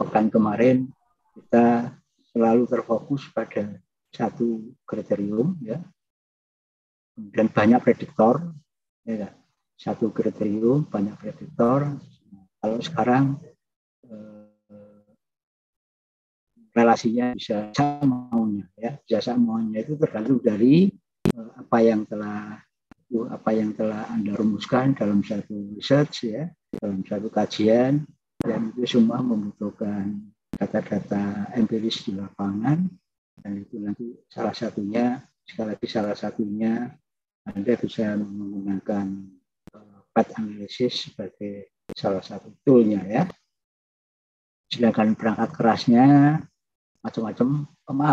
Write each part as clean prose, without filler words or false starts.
pekan kemarin kita selalu terfokus pada satu kriterium, ya, dan banyak prediktor, ya, satu kriterium banyak prediktor. Kalau sekarang relasinya bisa sama maunya, ya, bisa sama maunya itu tergantung dari apa yang telah Anda rumuskan dalam satu research, ya, dalam satu kajian, dan itu semua membutuhkan data-data empiris di lapangan, dan itu nanti salah satunya, sekali lagi salah satunya, Anda bisa menggunakan path analysis sebagai salah satu toolnya, ya. Sedangkan perangkat kerasnya macam-macam,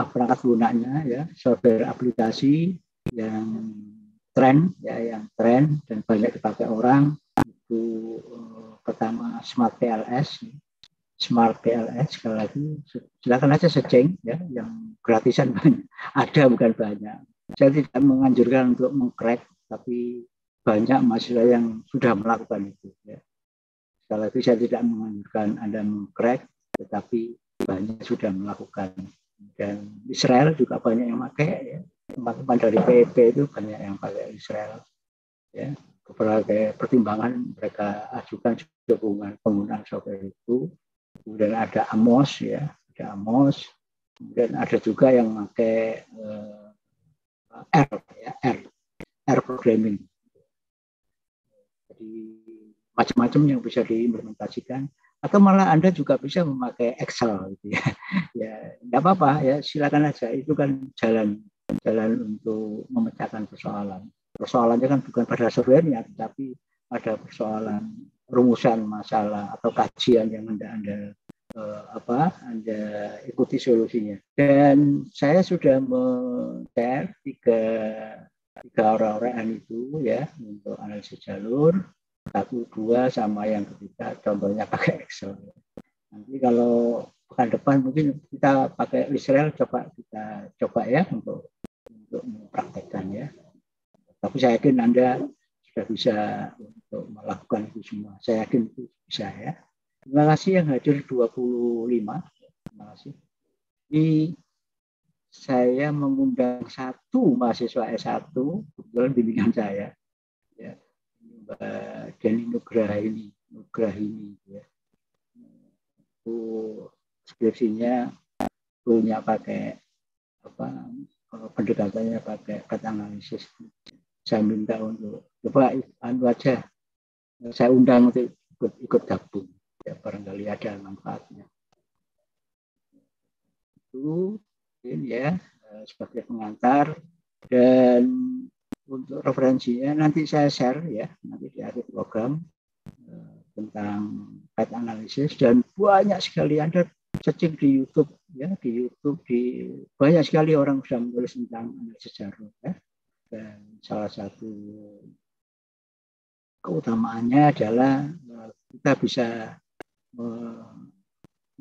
perangkat lunaknya, ya, software aplikasi yang tren, ya, yang tren dan banyak dipakai orang itu pertama Smart PLS, sekali lagi silakan aja searching, ya, yang gratisan banyak, ada bukan banyak. Saya tidak menganjurkan untuk mengcrack, tapi banyak mahasiswa yang sudah melakukan itu, ya. Sekali lagi saya tidak menganjurkan Anda mengcrack, tetapi banyak sudah melakukan, dan Israel juga banyak yang pakai, ya. Teman-teman dari PEP itu banyak yang pakai Israel, ya. Berbagai pertimbangan mereka ajukan dukungan penggunaan software itu. Kemudian ada Amos, ya, ada Amos. Kemudian ada juga yang pakai R, ya, R programming. Jadi macam-macam yang bisa diimplementasikan. Atau malah Anda juga bisa memakai Excel, gitu, ya. Ya, tidak apa-apa, ya, silakan aja. Itu kan jalan untuk memecahkan persoalan. Persoalannya kan bukan pada softwarenya, tetapi ada persoalan rumusan masalah atau kajian yang Anda ikuti solusinya. Dan saya sudah men-share tiga orang-orang itu, ya, untuk analisis jalur. 1, 2, sama yang ketiga contohnya pakai Excel. Nanti kalau pekan depan mungkin kita pakai Israel, kita coba, ya, untuk mempraktekkan, ya. Tapi saya yakin Anda sudah bisa untuk melakukan itu semua. Saya yakin itu bisa, ya. Terima kasih yang hadir 25. Terima kasih. Ini saya mengundang satu mahasiswa S1 kebetulan bimbingan saya, ya, Mbak Deni Nugrahini, ya. Itu skripsinya punya pakai pendekatannya pakai path analysis. Saya minta untuk coba aja, saya undang untuk ikut gabung, ya, barangkali ada manfaatnya. Itu ini, ya, sebagai pengantar, dan untuk referensinya nanti saya share, ya, nanti di akhir program tentang path analysis, dan banyak sekali Anda searching di YouTube, ya, banyak sekali orang sudah menulis tentang analisis jalur, ya. Dan salah satu keutamaannya adalah kita bisa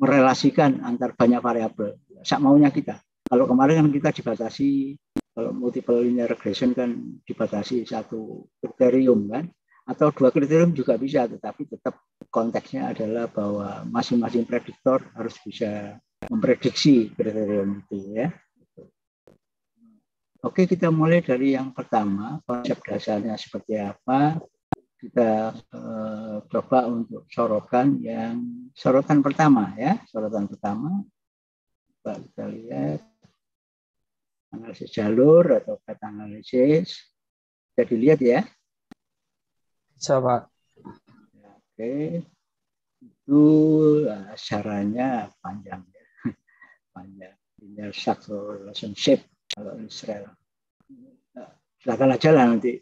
merelasikan antar banyak variabel, sak maunya kita. Kalau kemarin kan kita dibatasi, kalau multiple linear regression kan dibatasi satu kriterium, kan, atau 2 kriterium juga bisa, tetapi tetap konteksnya adalah bahwa masing-masing prediktor harus bisa memprediksi kriterium itu, ya. Oke, kita mulai dari yang pertama, konsep dasarnya seperti apa. Kita coba untuk sorotan pertama, ya, sorotan pertama. Coba kita lihat analisis jalur atau path analysis. Bisa dilihat, ya. Bisa, Pak. Oke, itu syaratnya panjang, ya. Panjang. Linear structural relationship kalau Israel. Silakan aja lah nanti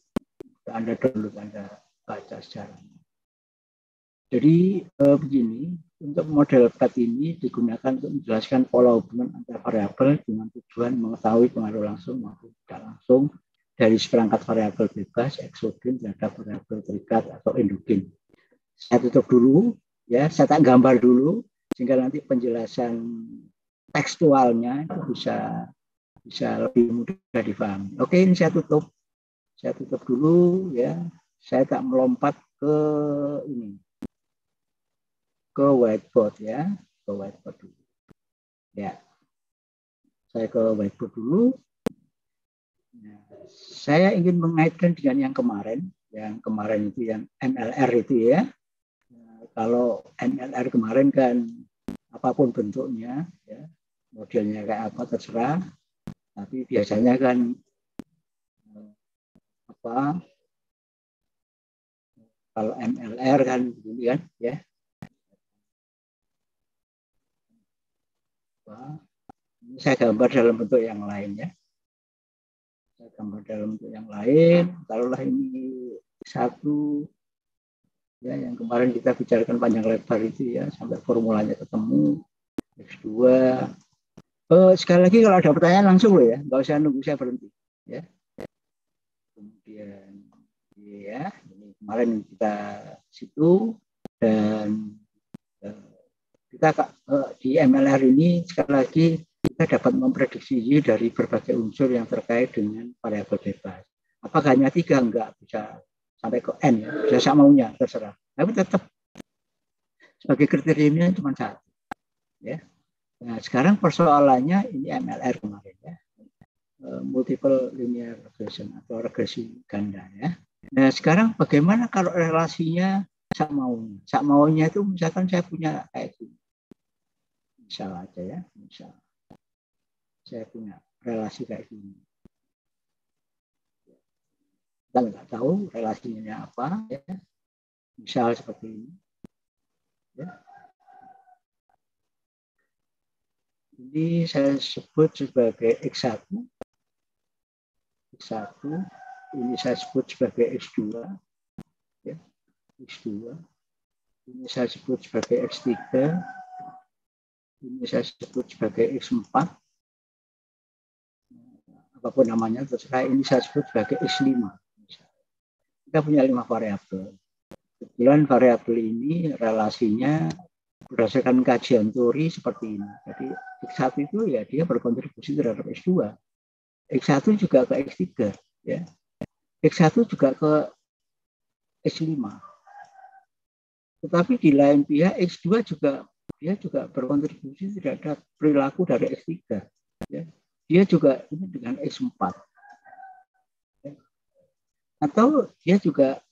Anda download, Anda baca sejarahnya. Jadi begini, untuk model path ini digunakan untuk menjelaskan pola hubungan antar variabel dengan tujuan mengetahui pengaruh langsung maupun tidak langsung dari seperangkat variabel bebas eksogen terhadap variabel terikat atau endogen. Saya tutup dulu, ya, saya tak gambar dulu sehingga nanti penjelasan tekstualnya itu bisa lebih mudah difahami. Oke, ini saya tutup dulu, ya. Saya tak melompat ke whiteboard, ya. ke whiteboard dulu. Ya, saya ke whiteboard dulu. Nah, saya ingin mengaitkan dengan yang kemarin itu yang MLR itu ya. Nah, kalau MLR kemarin kan apapun bentuknya, ya, modelnya kayak apa terserah. Tapi biasanya kan apa? Kalau MLR kan begini kan, ya. Ini saya gambar dalam bentuk yang lain ya. Saya gambar dalam bentuk yang lain. Taruhlah ini satu, ya, yang kemarin kita bicarakan panjang lebar itu ya, sampai formulanya ketemu. X2. Sekali lagi kalau ada pertanyaan langsung loh ya, nggak usah nunggu saya berhenti. Ya. Kemudian, ya, ini kemarin kita situ dan kita di MLR ini sekali lagi kita dapat memprediksi dari berbagai unsur yang terkait dengan variabel bebas. Apakah hanya 3? Enggak, bisa sampai ke N, ya. Bisa sama maunya, terserah. Tapi tetap sebagai kriterianya cuma 1. Ya. Nah, sekarang persoalannya ini MLR kemarin ya. Multiple linear regression atau regresi ganda ya. Nah, sekarang bagaimana kalau relasinya sak maunya? Sak maunya itu misalkan saya punya kayak gini. Misal aja ya, misal. Saya punya relasi kayak gini. Kita nggak tahu relasinya apa ya. Misal seperti ini. Ya. Ini saya sebut sebagai X1. X1. Ini saya sebut sebagai X2. Ya. X2. Ini saya sebut sebagai X3. Ini saya sebut sebagai X4. Apapun namanya, terserah. Ini saya sebut sebagai X5. Kita punya 5 variabel. Kebetulan variabel ini relasinya berdasarkan kajian teori seperti ini. Jadi X1 itu ya dia berkontribusi terhadap X2. X1 juga ke X3. Ya. X1 juga ke X5. Tetapi di lain pihak X2 juga dia juga berkontribusi terhadap perilaku dari X3. Ya. Dia juga ini dengan X4. Ya. Atau dia juga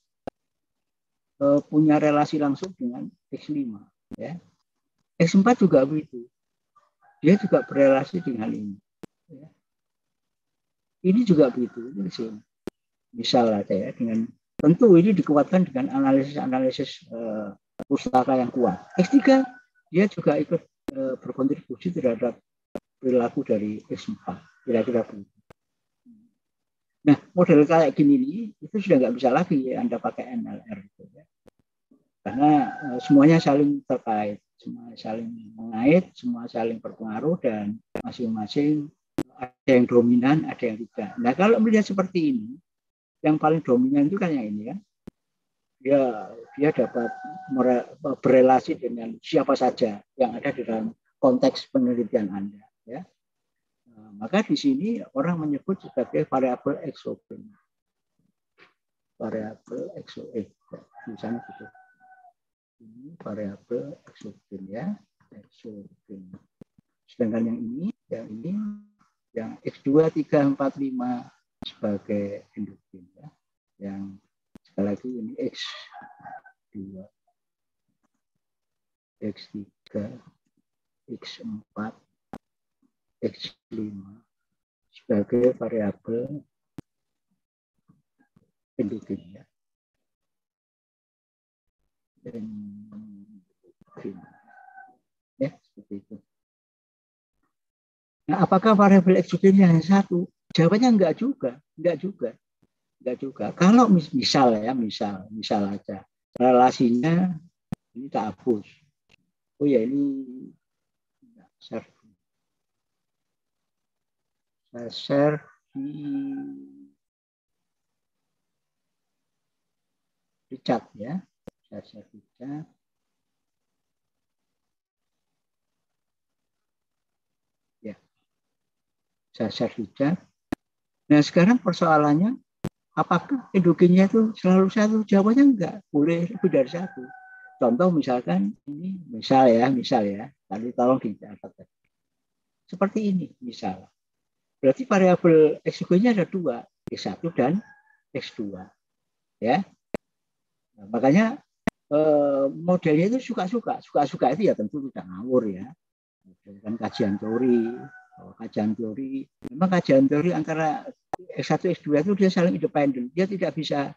punya relasi langsung dengan X5. Ya. X4 juga begitu. Dia juga berrelasi dengan ini. Ya. Ini juga begitu. Misal aja ya, dengan tentu ini dikuatkan dengan analisis pustaka yang kuat. X3 dia juga ikut berkontribusi terhadap perilaku dari X4. Kira-kira begitu. Nah, model kayak gini nih, itu sudah nggak bisa lagi ya, Anda pakai MLR. Gitu, ya. Karena semuanya saling terkait, semua saling mengait, semua saling berpengaruh, dan masing-masing ada yang dominan, ada yang tidak. Nah, kalau melihat seperti ini, yang paling dominan itu kan yang ini kan. Dia dapat berelasi dengan siapa saja yang ada di dalam konteks penelitian Anda. Ya. Maka di sini orang menyebut sebagai variabel exogen. Variabel exogen. Misalnya gitu. Ini variabel exogen ya. Exogen. Sedangkan yang ini, yang X2, 3, 4, 5 sebagai endogen ya. Yang sekali lagi ini X2, X3, X4, X5 sebagai variabel endogen ya. Endogen. Ya, seperti itu. Nah, apakah variabel exogennya hanya satu? Jawabannya enggak juga. Kalau misal aja relasinya ini tak hapus. Oh ya ini saya share di chat ya. Saya share di chat. Ya. Saya share di chat. Nah, sekarang persoalannya apakah endogennya itu selalu satu? Jawabannya enggak, boleh lebih dari satu. contoh misalkan ini misal ya, tadi tolong dicatat. Seperti ini misal. Berarti variabel X2-nya ada dua, X1 dan X2. Ya. Nah, makanya modelnya itu suka-suka itu ya tentu tidak ngawur ya. Kan kajian teori, memang kajian teori antara X1 X2 itu dia saling independen, dia tidak bisa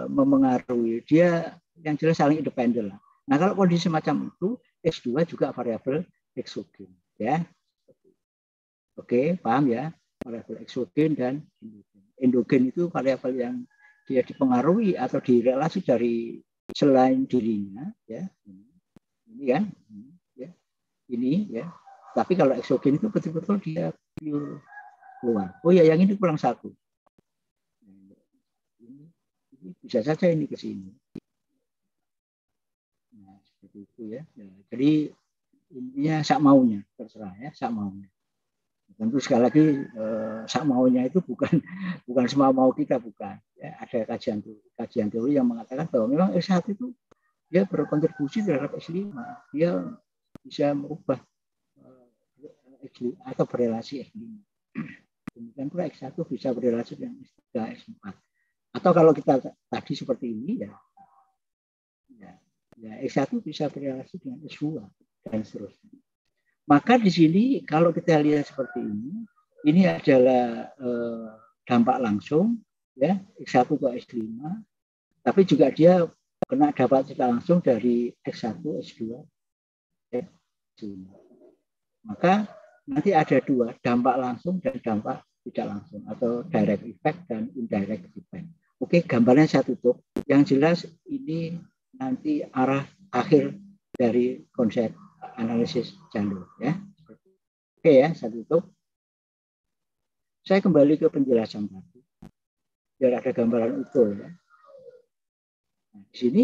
memengaruhi, dia yang jelas saling independen lah. Nah kalau kondisi semacam itu X2 juga variabel eksogen ya. Oke, paham ya, variabel eksogen dan endogen itu variabel yang dia dipengaruhi atau direlasi dari selain dirinya ya. Ini kan ya. Ini ya. Tapi kalau eksogen itu betul-betul dia pure keluar. Oh ya, yang ini kurang satu. Ini bisa saja ini ke sini. Nah, seperti itu ya. Jadi intinya sak maunya, terserah ya, sak maunya. Tentu sekali lagi sak maunya itu bukan semua mau kita, bukan. Ya, ada kajian teori yang mengatakan bahwa memang S1 itu dia berkontribusi terhadap S5. Dia bisa merubah atau berrelasi S5. Kemudian pula X1 bisa berrelasi dengan S3, S4. Atau kalau kita tadi seperti ini ya X1 bisa berrelasi dengan S2 dan seterusnya. Maka di sini kalau kita lihat seperti ini adalah dampak langsung ya X1 ke S5, tapi juga dia kena dampak tidak langsung dari X1, S2, S5. Maka nanti ada dua, dampak langsung dan dampak tidak langsung atau direct effect dan indirect effect. Oke, gambarnya saya tutup. Yang jelas ini nanti arah akhir dari konsep analisis jalur ya. Oke ya, saya tutup. Saya kembali ke penjelasan tadi. Biar ada gambaran utuh ya. Nah, di sini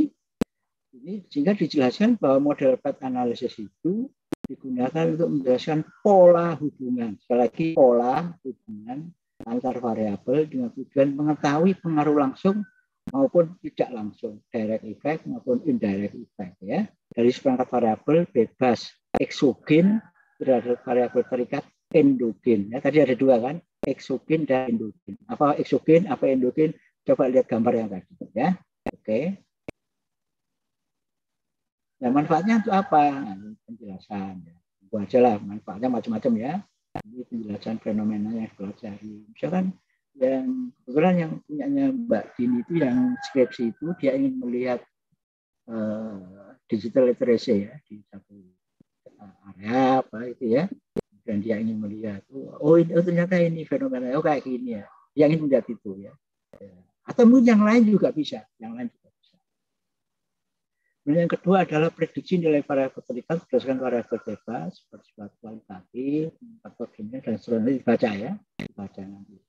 ini sehingga dijelaskan bahwa model path analysis itu digunakan untuk menjelaskan pola hubungan. Sekali lagi pola hubungan antar variabel dengan tujuan mengetahui pengaruh langsung maupun tidak langsung, direct effect maupun indirect effect ya. Dari seperangkat variabel bebas eksogen terhadap variabel terikat endogen. Ya, tadi ada dua kan, eksogen dan endogen. Apa eksogen, apa endogen? Coba lihat gambar yang tadi ya. Oke. Nah, manfaatnya untuk apa? Nah, penjelasan. Itu aja lah, manfaatnya macam-macam ya. Ini penjelasan fenomena yang dipelajari. Misalkan yang kebetulan yang punyanya Mbak Dini itu yang skripsi itu dia ingin melihat digital literacy ya di satu area apa itu ya. Dan dia ingin melihat ternyata ini fenomena kayak gini ya. Dia ingin melihat itu ya. Atau mungkin yang lain juga bisa, Yang kedua adalah prediksi nilai variabel terikat berdasarkan variabel bebas, bersifat kualitatif, faktor kimia dan seterusnya dibaca nanti.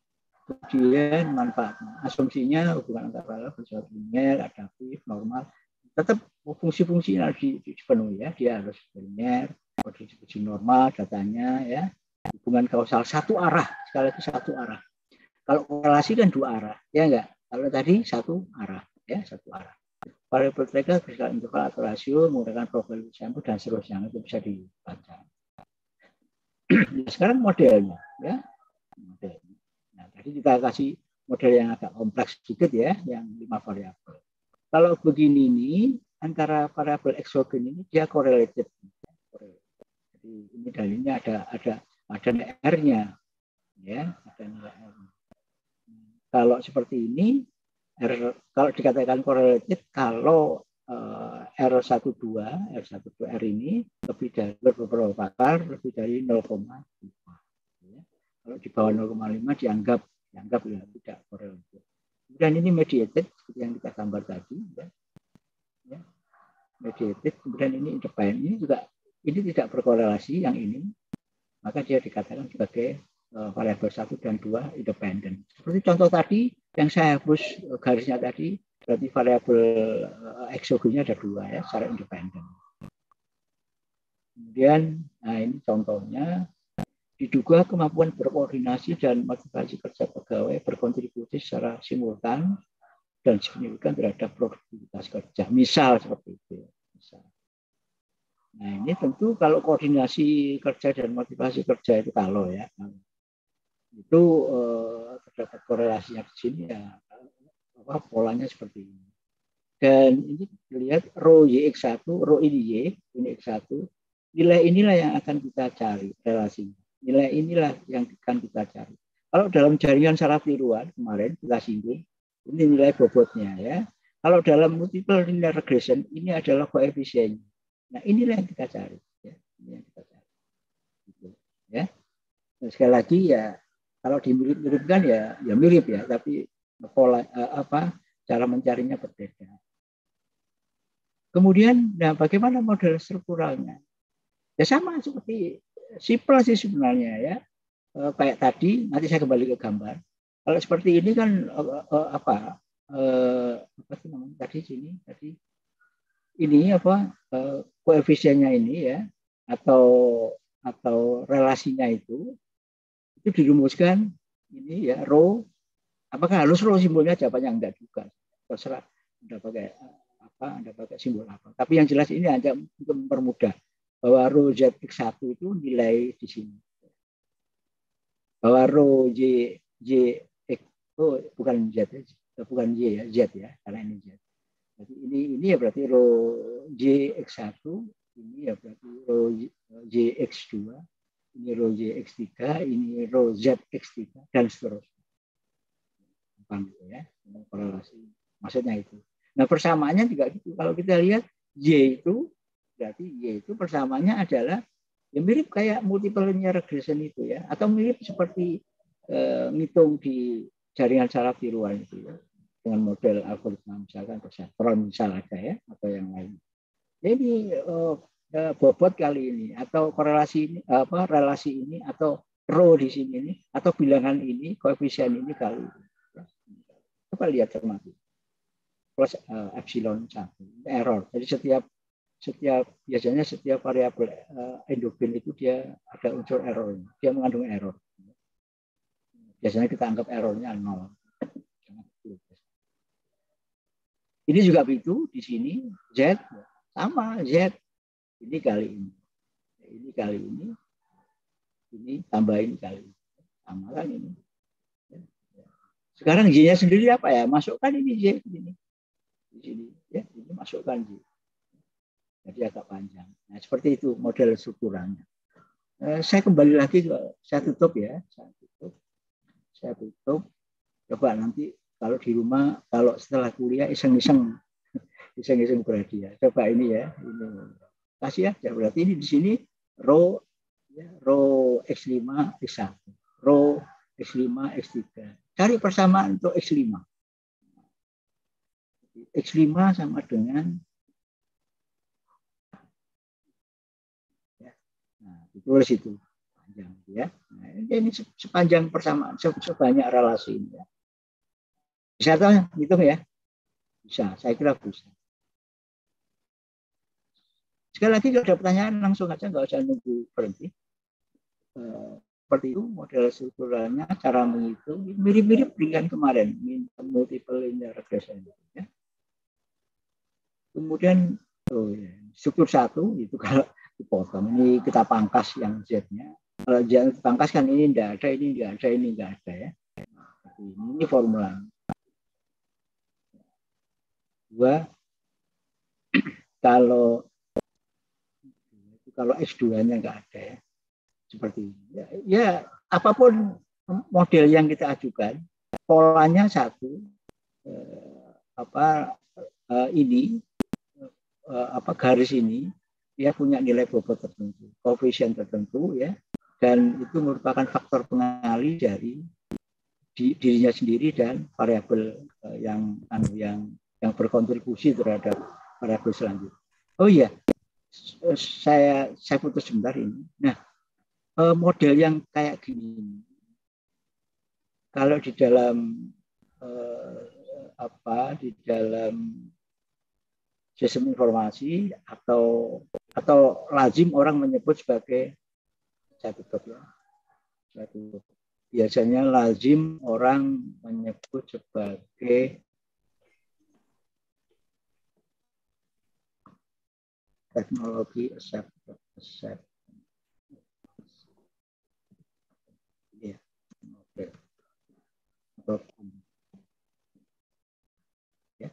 Kemudian manfaatnya, asumsinya hubungan antara variabel bersifat linear, adaptif, normal, tetap fungsi-fungsinya harus dipenuhi ya, dia harus linear, distribusi normal datanya ya, hubungan kausal satu arah, sekali lagi satu arah. Kalau korelasi kan dua arah, ya enggak? Kalau tadi satu arah, ya satu arah. Variabel terikat bersifat interval atau rasio menggunakan profil sampel dan seterusnya itu bisa dibaca. Sekarang modelnya, ya. Nah, tadi kita kasih model yang agak kompleks sedikit ya, yang 5 variabel. Kalau begini nih, antara variabel eksogen ini dia correlated. Jadi ini dalilnya ada R-nya, ya, ada nilai R. Kalau seperti ini, kalau dikatakan correlated, kalau R12 R ini lebih dari beberapa pakar lebih dari 0,5. Ya. Kalau di bawah 0,5 dianggap ya tidak correlated. Kemudian ini mediated seperti yang kita gambar tadi, ya. Ya. Mediated, kemudian ini independent, ini tidak berkorelasi yang ini, maka dia dikatakan sebagai variabel 1 dan 2 independen. Seperti contoh tadi yang saya hapus garisnya tadi, berarti variabel eksogennya ada 2 ya, secara independen. Kemudian, nah ini contohnya, diduga kemampuan berkoordinasi dan motivasi kerja pegawai berkontribusi secara simultan dan signifikan terhadap produktivitas kerja. Misal seperti itu. bisa. Nah ini tentu kalau koordinasi kerja dan motivasi kerja itu kalau ya itu terdapat korelasinya di sini ya polanya seperti ini. Dan ini lihat rho YX1, rho ini X1, nilai inilah yang akan kita cari relasinya. Nilai inilah yang akan kita cari. Kalau dalam jaringan saraf tiruan kemarin kita singgung, ini nilai bobotnya ya. Kalau dalam multiple linear regression ini adalah koefisiennya. Nah inilah yang kita cari. Ya. Ini yang kita cari. Gitu, ya. Nah, sekali lagi ya kalau dimirip-miripkan ya mirip ya, tapi pola cara mencarinya berbeda. Kemudian, nah bagaimana model strukturalnya? Ya sama seperti simple sih sebenarnya ya. Kayak tadi, nanti saya kembali ke gambar. Kalau seperti ini kan apa sih namanya tadi sini tadi ini koefisiennya ini ya atau relasinya itu dirumuskan ini ya rho. Apakah harus rho simbolnya? Jawabannya enggak juga. Terserah Anda pakai simbol apa. Tapi yang jelas ini hanya untuk mempermudah bahwa rho ZX1 itu nilai di sini. Bahwa rho JX bukan Z, bukan Y ya, Z ya, karena ini Z. Jadi ini ya berarti rho JX1, ini ya berarti rho JX2, ini rho JX3, ini rho ZX3 dan seterusnya. Ya, korelasi. Maksudnya itu. Nah, persamaannya juga gitu. Kalau kita lihat Y itu berarti Y itu persamaannya adalah ya mirip kayak multiple linear regression itu ya, atau mirip seperti ngitung di jaringan saraf tiruan itu ya, dengan model algoritma misalkan perseptron misal ada ya, atau yang lain. Jadi bobot kali ini atau korelasi ini relasi ini atau rho di sini ini atau bilangan ini koefisien ini kali ini. Coba lihat cermati. Plus epsilon 1 error. Jadi biasanya setiap variabel endogin itu dia ada unsur error. Dia mengandung error. Biasanya kita anggap errornya 0. Ini juga begitu di sini Z sama Z ini kali ini. Ini kali ini tambahin kali ini. Sama kan ini. Sekarang Y-nya sendiri apa ya? Masukkan ini Y ini. Di sini ya, ini masukkan Y. Jadi agak panjang. Nah, seperti itu model strukturalnya. Saya kembali lagi saya tutup ya. Saya tutup. Coba nanti kalau di rumah, kalau setelah kuliah iseng-iseng berhadiah. Coba ini ya. Ini. Kasih ya. Berarti ini di sini rho X5, X1. Rho X5, X3. Cari persamaan untuk X5. X5 sama dengan ditulis itu panjang ya. Nah, ini sepanjang persamaan sebanyak relasi ini ya. Bisa tahu hitung ya? Bisa, saya kira bisa. Sekali lagi kalau ada pertanyaan langsung aja, nggak usah nunggu berhenti. Seperti itu model strukturalnya, cara menghitung mirip-mirip dengan kemarin multiple linear regression ya. Kemudian struktur 1 itu kalau dipotong ini kita pangkas yang Z-nya. Kalau jangan dipangkas kan ini enggak ada, ini enggak ada, ini enggak ada ya. Ini formula. 2 kalau X2-nya enggak ada ya. Seperti ini. Ya, apapun model yang kita ajukan, polanya satu ini garis ini dia punya nilai bobot tertentu, koefisien tertentu ya, dan itu merupakan faktor pengali dari dirinya sendiri dan variabel yang berkontribusi terhadap variabel selanjutnya. Oh iya, saya putus sebentar ini. Nah, model yang kayak gini, kalau di dalam di dalam sistem informasi atau lazim orang menyebut sebagai biasanya lazim orang menyebut sebagai teknologi accept. Ya, model. Ya.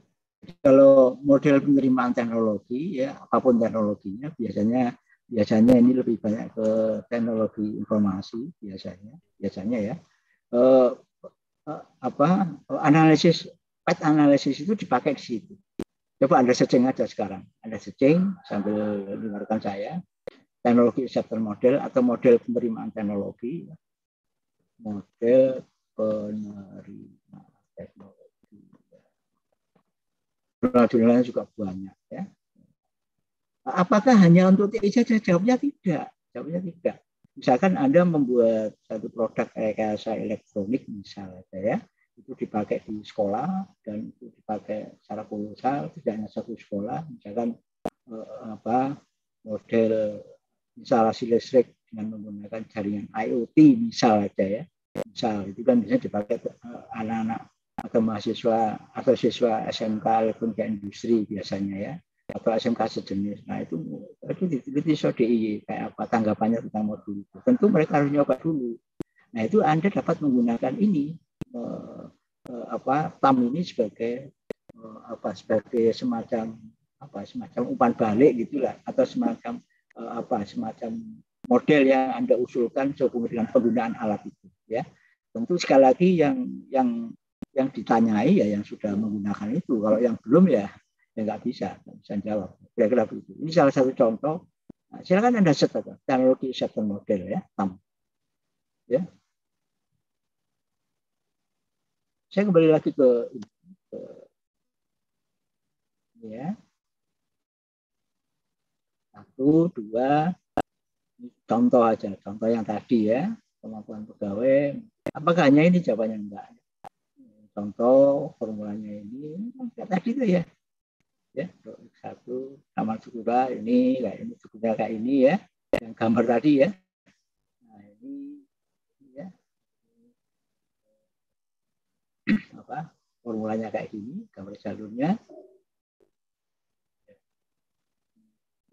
Kalau model penerimaan teknologi, ya apapun teknologinya, biasanya ini lebih banyak ke teknologi informasi biasanya ya. Analisis pet analisis itu dipakai di situ. Coba Anda searching aja sekarang. Anda searching sambil dengarkan saya. Teknologi acceptance model atau model penerimaan teknologi. Model penerimaan teknologi. Jurnal-jurnalnya juga banyak ya. Apakah hanya untuk TI saja? Jawabnya tidak. Misalkan Anda membuat satu produk rekayasa elektronik misalnya ya, itu dipakai di sekolah dan itu dipakai secara kolosal, tidak hanya satu sekolah, misalkan model instalasi listrik dengan menggunakan jaringan IoT misal aja ya. Misal itu kan bisa dipakai anak-anak atau mahasiswa atau siswa SMK elektronika industri biasanya ya, atau SMK sejenis. Nah itu diteliti SODI kayak apa tanggapannya tentang modul itu. Tentu mereka harus nyoba dulu. Nah itu Anda dapat menggunakan ini TAM ini sebagai sebagai semacam umpan balik gitulah, atau semacam model yang Anda usulkan sehubungan dengan penggunaan alat itu ya. Tentu sekali lagi yang ditanyai ya yang sudah menggunakan itu. Kalau yang belum ya nggak bisa jawab. Kira-kira begitu. Ini salah satu contoh. Nah, silakan Anda set teknologi acceptance model ya, TAM. Ya. Saya kembali lagi ke ya. 1, 2, contoh aja, contoh yang tadi ya, kemampuan pegawai. Apakah hanya ini? Jawabannya enggak. Contoh formulanya ini kayak tadi itu ya. Ya, 1 sama Sukura ini cukup kayak ini ya, yang gambar tadi ya. Nah, ini ya. Formulanya kayak gini, gambar jalurnya.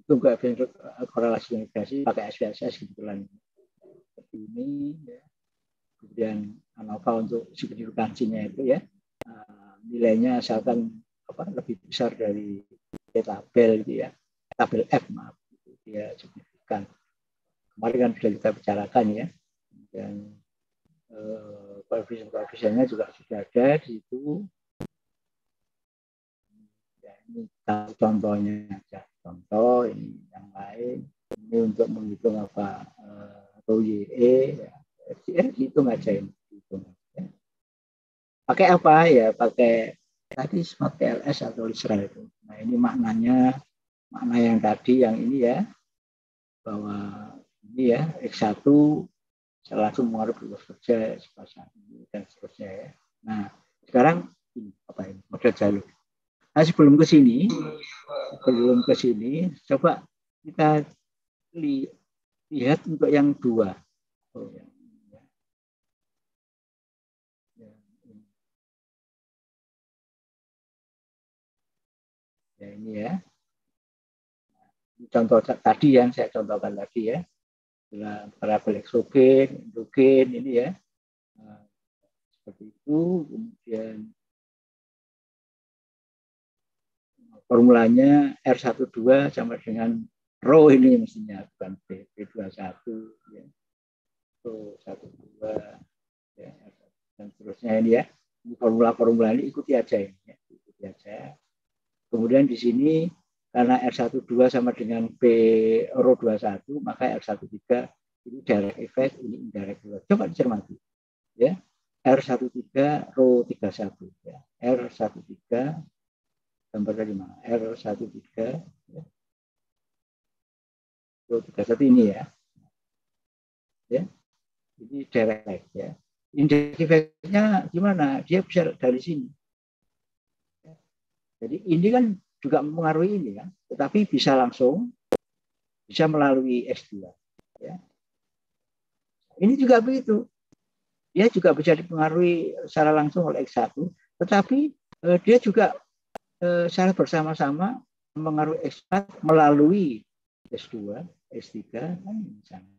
Itu enggak korelasi integrasi pakai SPSS kebetulan seperti ini ya. Kemudian ANOVA untuk signifikansinya itu ya, nilainya asalkan lebih besar dari tabel itu ya, tabel F maaf, itu dia signifikan. Kemarin kan sudah kita bicarakan ya, dan koefisien-koefisiennya juga sudah ada di situ. Ya, ini contohnya aja. Contoh ini yang lain, ini untuk menghitung rho YE ya. Hitung aja ini. Ya. Pakai apa ya? Pakai tadi Smart TLS atau Lisra itu. Nah ini makna yang tadi yang ini ya, bahwa ini ya X1 langsung mengaruh proses kerja sepasang dan seterusnya ya. Nah sekarang ini model jalur. Nah sebelum ke sini coba kita lihat untuk yang 2. Ya ini ya. Contoh tadi yang saya contohkan tadi ya. Variabel eksogen, endogen ini ya. Nah, seperti itu. Kemudian formulanya R12 sama dengan rho ini mestinya, bukan B21 ya. Rho 12 ya, dan seterusnya ini ya. Ini formula ini ikuti aja ini ya. Ikuti aja. Kemudian di sini karena R12 sama dengan B rho 21, maka R13 ini direct effect, ini indirect effect. Coba dicermati. Ya. R13 rho 31 ya. R13 gambar dari mana? R13 ya. Rho 31 ini ya. Ya. Ini direct effect ya. Indirect effect-nya gimana? Dia bisa dari sini. Jadi ini kan juga mempengaruhi ini kan, tetapi bisa melalui S2 ya. Ini juga begitu. Dia juga bisa dipengaruhi secara langsung oleh X1, tetapi dia juga secara bersama-sama mengaruhi ekspat melalui S2, S3 kan misalnya.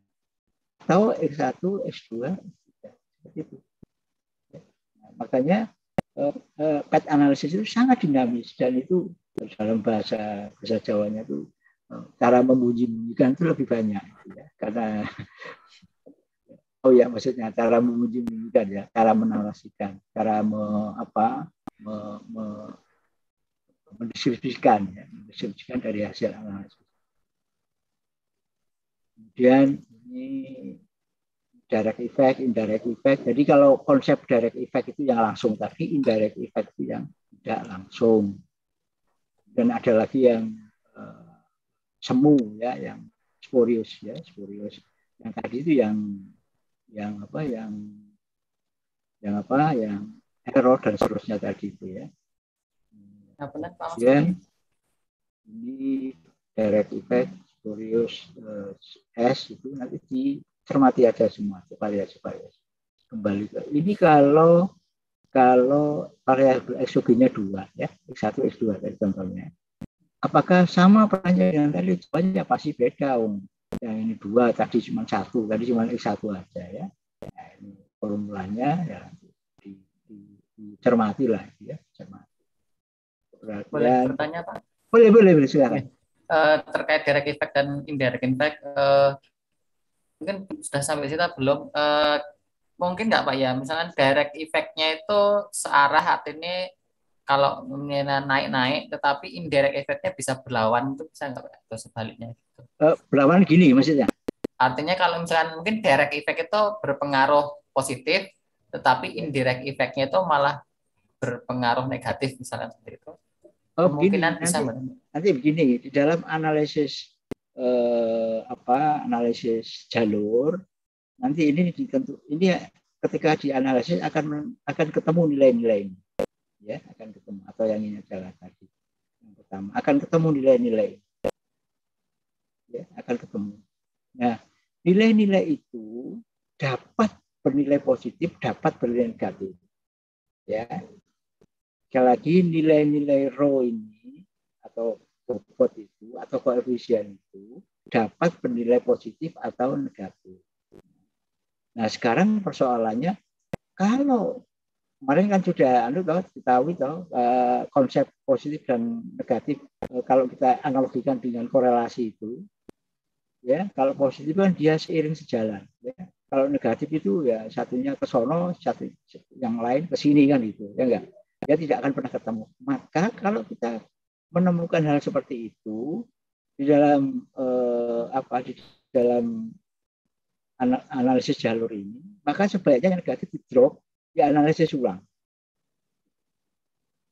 Atau X1, S2, S3 seperti itu. Nah, makanya path analysis itu sangat dinamis dan itu dalam bahasa Jawanya itu cara membunyi-bunyikan itu lebih banyak ya. Karena maksudnya cara membunyi-bunyikan ya, cara menarasikan, cara mendeskripsikan ya, mendeskripsikan dari hasil analisis. Kemudian ini direct effect, indirect effect. Jadi kalau konsep direct effect itu yang langsung tadi, indirect effect itu yang tidak langsung. Dan ada lagi yang semu ya, yang spurious ya, spurious. Yang tadi itu yang error dan seterusnya tadi itu ya. Kemudian ini direct effect, spurious, S itu nanti dicermati aja semua supaya kembali ke ini kalau variabel eksogennya 2 ya, X1 X2 tadi contohnya. Apakah sama perannya dengan tadi? Jawabannya pasti beda, yang ini 2 tadi cuma 1, tadi cuma X1 aja ya. Nah, ini formulanya ya dicermati lah ya, cermati. Boleh bertanya Pak? Boleh silakan. Terkait direct effect dan indirect effect, mungkin sudah sampai situ belum? Mungkin nggak Pak ya, misalkan direct effect-nya itu searah, artinya kalau naik-naik, tetapi indirect effect-nya bisa berlawan, itu bisa nggak Pak? Atau sebaliknya gitu? Berlawan gini maksudnya? Artinya kalau misalkan mungkin direct effect itu berpengaruh positif, tetapi indirect effect-nya itu malah berpengaruh negatif, misalkan seperti itu. Kemungkinan bisa nanti begini, di dalam analisis analisis jalur nanti ini ketika dianalisis akan ketemu nilai-nilai ya, akan ketemu, atau yang ini adalah tadi yang pertama akan ketemu nilai-nilai ya, akan ketemu. Nah, nilai-nilai itu dapat bernilai positif, dapat bernilai negatif ya. Sekali lagi nilai-nilai rho ini atau bobot itu atau koefisien itu dapat bernilai positif atau negatif. Nah, sekarang persoalannya kalau kemarin kan sudah diketahui konsep positif dan negatif, kalau kita analogikan dengan korelasi itu ya, kalau positif kan dia seiring sejalan ya. Kalau negatif itu ya satunya ke sono, satu yang lain ke sini kan gitu ya enggak. Dia tidak akan pernah ketemu. Maka kalau kita menemukan hal seperti itu di dalam di dalam analisis jalur ini, maka sebaiknya yang negatif di drop, dianalisis ulang.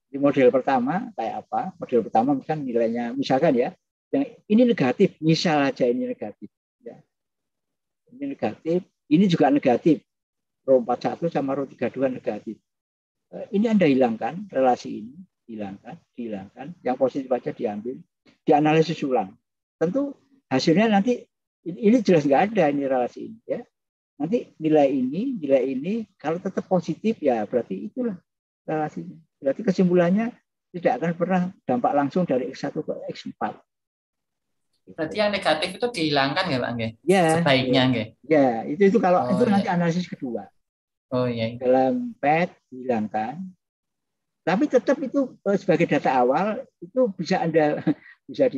Di model pertama kayak apa? Model pertama misalkan nilainya, misalkan ya, yang ini negatif, misal aja ini negatif. Ya. Ini negatif, ini juga negatif. Rho 41 sama Rho 32 negatif. Ini Anda hilangkan, relasi ini, dihilangkan. Yang positif aja diambil, dianalisis ulang. Tentu hasilnya nanti, ini jelas nggak ada ini relasi ini. Ya. Nanti nilai ini, kalau tetap positif ya berarti itulah relasinya. Berarti kesimpulannya tidak akan pernah dampak langsung dari X1 ke X4. Berarti yang negatif itu dihilangkan ya Pak? Ya, sebaiknya ya. Itu kalau itu nanti analisis kedua. Oh iya. Dalam PET dihilangkan. Tapi tetap itu sebagai data awal itu bisa Anda bisa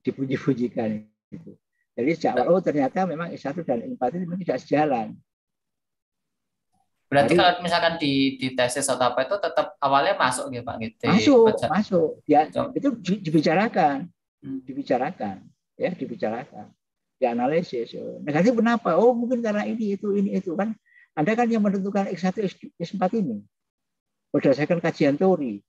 dibunyi-bunyikan itu. Jadi sejak awal ternyata memang X1 dan X4 itu tidak sejalan. Berarti kalau misalkan di tesis atau apa itu tetap awalnya masuk gitu Pak? Gitu. Masuk. Ya, itu dibicarakan. Dibicarakan. Dianalisis. Negatif kenapa? Oh, mungkin karena ini itu kan. Anda kan yang menentukan X1 X4 ini berdasarkan kajian teori.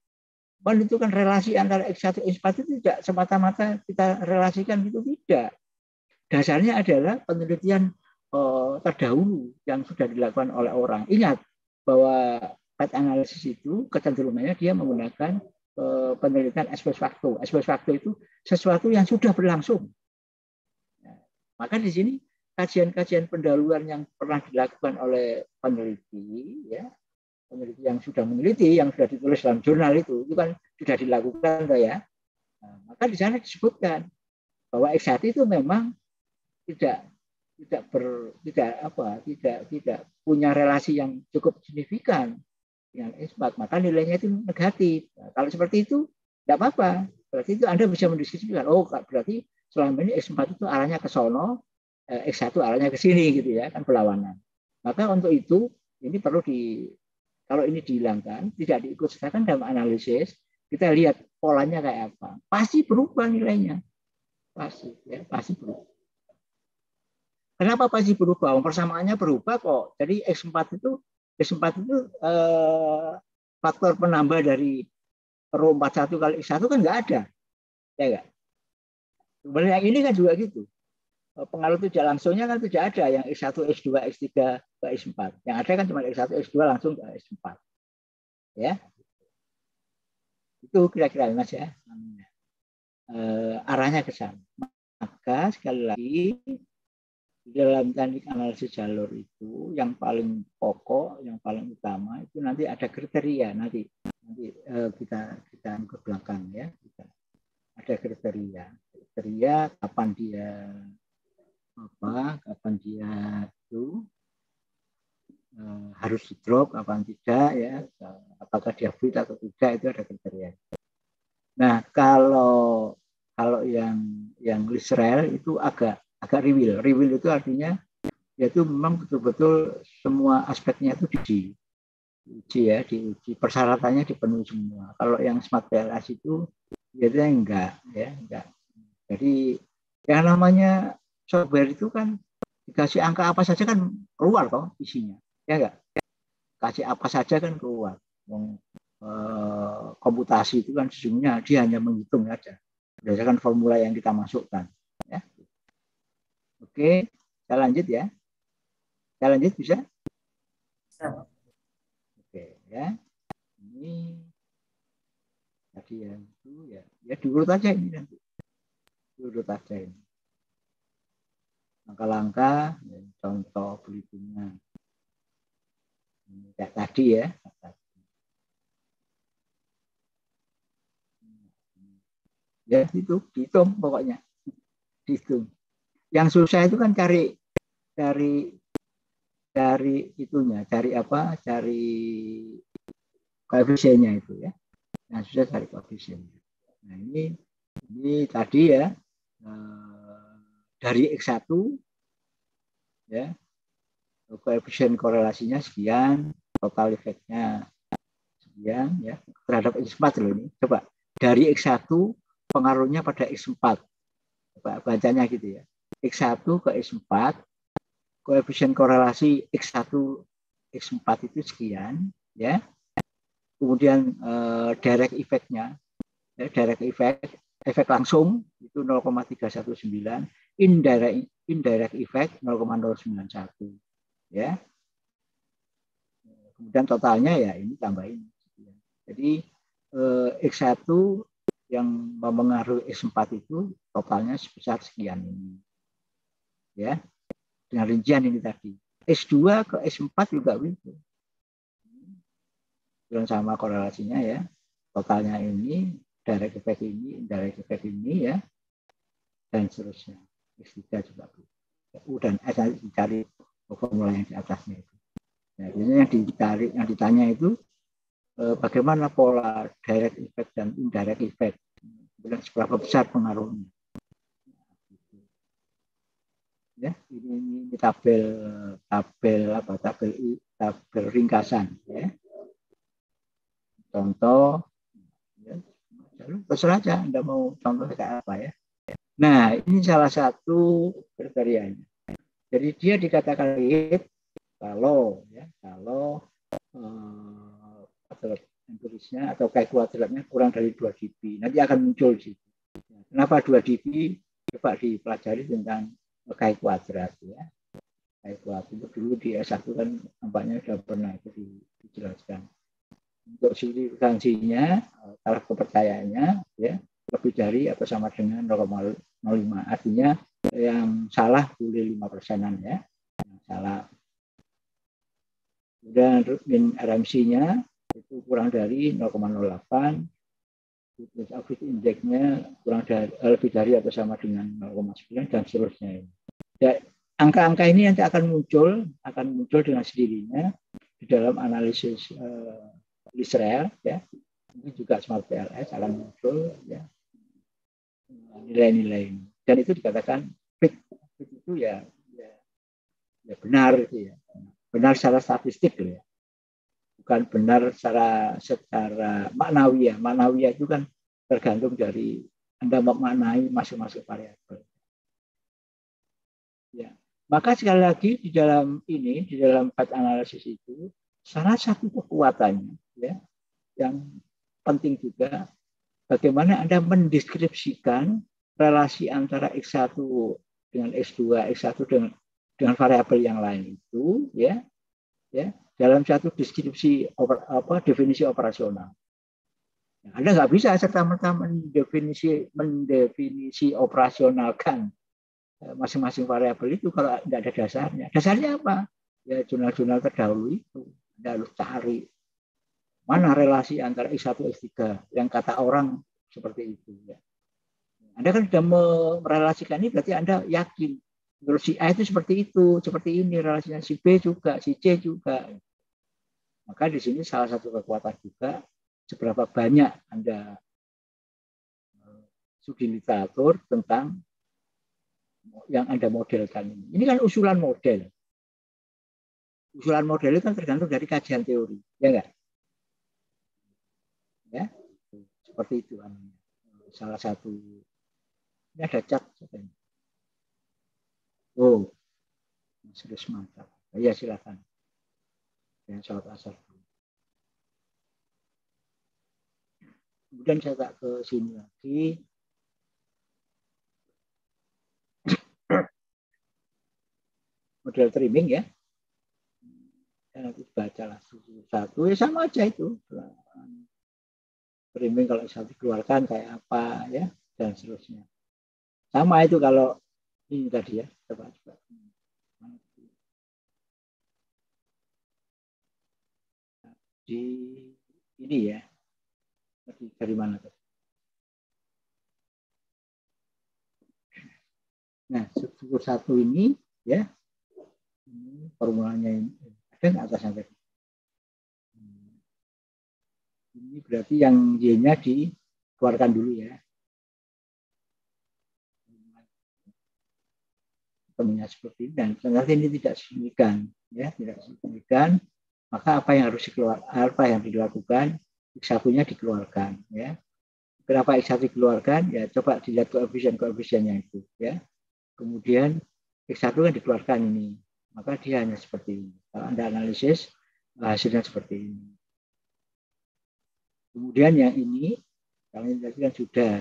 Menentukan relasi antara X1 X4 itu tidak semata-mata kita relasikan, itu tidak. Dasarnya adalah penelitian terdahulu yang sudah dilakukan oleh orang. Ingat bahwa path analysis itu kecenderungannya dia menggunakan penelitian ex post facto. Ex post facto itu sesuatu yang sudah berlangsung. Maka di sini kajian-kajian pendahuluan yang pernah dilakukan oleh peneliti, ya, peneliti yang sudah meneliti, yang sudah ditulis dalam jurnal itu kan sudah dilakukan, ya. Nah, maka di sana disebutkan bahwa X1 itu memang tidak tidak punya relasi yang cukup signifikan dengan X4, maka nilainya itu negatif. Nah, kalau seperti itu tidak apa-apa. Berarti itu Anda bisa mendiskusikan, oh berarti selama ini X4 itu arahnya ke sono, X1 arahnya ke sini gitu ya, kan berlawanan. Maka untuk itu ini perlu kalau ini dihilangkan, tidak diikut sertakan dalam analisis, kita lihat polanya kayak apa. Pasti berubah nilainya. Pasti berubah. Kenapa pasti berubah? Persamaannya berubah kok. Jadi X4 itu faktor penambah dari rho 41 kali X1 kan nggak ada. Ya nggak? Sebenarnya yang ini kan juga gitu. Pengaruh tidak langsungnya kan tidak ada. Yang X1, X2, X3 ke X4. Yang ada kan cuma X1, X2 langsung ke X4. Ya. Itu kira-kira Mas ya. Arahnya ke sana. Maka sekali lagi dalam teknik analisis jalur itu yang paling pokok, yang paling utama itu nanti ada kriteria nanti kita ke belakang ya. Ada kriteria kapan dia itu harus di drop, kapan tidak ya, apakah dia fit atau tidak, itu ada kriteria. Nah kalau yang Lisrel itu agak reveal itu artinya yaitu memang betul-betul semua aspeknya itu diuji, persyaratannya dipenuhi semua. Kalau yang Smart PLS itu biasanya enggak. Jadi yang namanya software itu kan dikasih angka apa saja kan keluar toh isinya, ya enggak? Kasih apa saja kan keluar. Komputasi itu kan sesungguhnya dia hanya menghitung saja berdasarkan formula yang kita masukkan. Ya. Oke, saya lanjut ya. Saya lanjut bisa? Oke ya. Ini tadi yang itu ya diurut aja ini nanti. Diurut aja ini. Langkah-langkah, contoh perhitungan. Kayak tadi ya. Ya itu dihitung pokoknya. Dihitung. Yang susah itu kan cari itunya, cari koefisiennya itu ya. Yang susah cari koefisiennya. Nah ini tadi ya dari X1 ya koefisien korelasinya sekian, total efeknya sekian ya terhadap X4 loh ini. Coba dari X1 pengaruhnya pada X4. Coba bacanya gitu ya. X1 ke X4 koefisien korelasi X1 X4 itu sekian ya. Kemudian direct effect-nya direct efek langsung itu 0,319, indirect effect 0,091 ya. Kemudian totalnya ya ini tambahin. Jadi X1 yang mempengaruhi X4 itu totalnya sebesar sekian ini. Ya. Dengan rincian ini tadi. X2 ke X4 juga begitu. Dan sama korelasinya ya. Totalnya ini, direct effect ini, indirect effect ini ya. Dan seterusnya. X3 juga begitu. Dan S nanti dicari formula yang di atasnya itu. Nah, yang ditanya itu bagaimana pola direct effect dan indirect effect. Dan seberapa besar pengaruhnya. Ya, ini tabel ringkasan ya. Contoh ya, terserah aja Anda mau contoh kayak apa ya. Nah, ini salah satu kriterianya. Jadi dia dikatakan kalau empirisnya atau kuadratnya kurang dari 2 dB. Nanti akan muncul di situ. Kenapa 2 dB? Coba dipelajari tentang Chi kuadrat ya. Chi kuadrat itu dulu di S1 kan nampaknya sudah pernah itu dijelaskan. Untuk signifikansinya, taraf kepercayaannya ya lebih dari atau sama dengan 0,05. Artinya yang salah boleh 5%-an ya. Yang salah. Kemudian min RMC-nya itu kurang dari 0,08. Output index-nya lebih dari atau sama dengan 0,9 dan seterusnya. Ya, angka-angka ini nanti akan muncul dengan sendirinya di dalam analisis Israel, ya. Ini juga Smart PLS akan muncul, ya, nilai-nilai ini. Dan itu dikatakan fit itu ya benar itu ya. Benar secara statistik ya. Bukan benar secara maknawiyah. Maknawiyah itu kan tergantung dari Anda memaknai masing-masing variabel. Ya. Maka sekali lagi di dalam path analysis itu salah satu kekuatannya, ya, yang penting juga bagaimana Anda mendeskripsikan relasi antara X1 dengan X2, X1 dengan variabel yang lain itu, ya dalam satu deskripsi definisi operasional. Anda nggak bisa serta-merta mendefinisi operasionalkan masing-masing variabel itu kalau tidak ada dasarnya. Dasarnya apa? Ya jurnal-jurnal terdahulu itu. Anda harus cari mana relasi antara X1 X3 yang kata orang seperti itu. Ya. Anda kan sudah merelasikan ini berarti Anda yakin. Menurut si A itu seperti itu, seperti ini relasinya, si B juga, si C juga. Maka di sini salah satu kekuatan juga seberapa banyak Anda studi literatur tentang yang Anda modelkan ini. Ini kan usulan model. Usulan model itu kan tergantung dari kajian teori, ya enggak? Ya, seperti itu. Salah satu. Ini ada cat. Oh, sudah mantap. Ya silakan. Yang sholat asar. Kemudian saya tak ke sini lagi. Model trimming ya. Dan nanti bacalah satu ya sama aja itu. Trimming kalau satu dikeluarkan kayak apa ya dan seterusnya. Sama itu kalau ini tadi ya. Coba. Di ini ya. Dari mana tuh? Nah, struktur satu ini ya. Ini formulanya ini ada nggak atasnya tadi? Ini berarti yang Y-nya dikeluarkan dulu ya. Temunya seperti ini dan ternyata ini tidak signifikan ya, tidak signifikan. Maka apa yang harus dilakukan? X1-nya dikeluarkan ya. Kenapa X1 dikeluarkan? Ya coba dilihat koefisiennya itu ya. Kemudian X1 kan dikeluarkan ini. Maka dia hanya seperti ini. Kalau Anda analisis hasilnya seperti ini. Kemudian yang ini kalau ini tadi kan sudah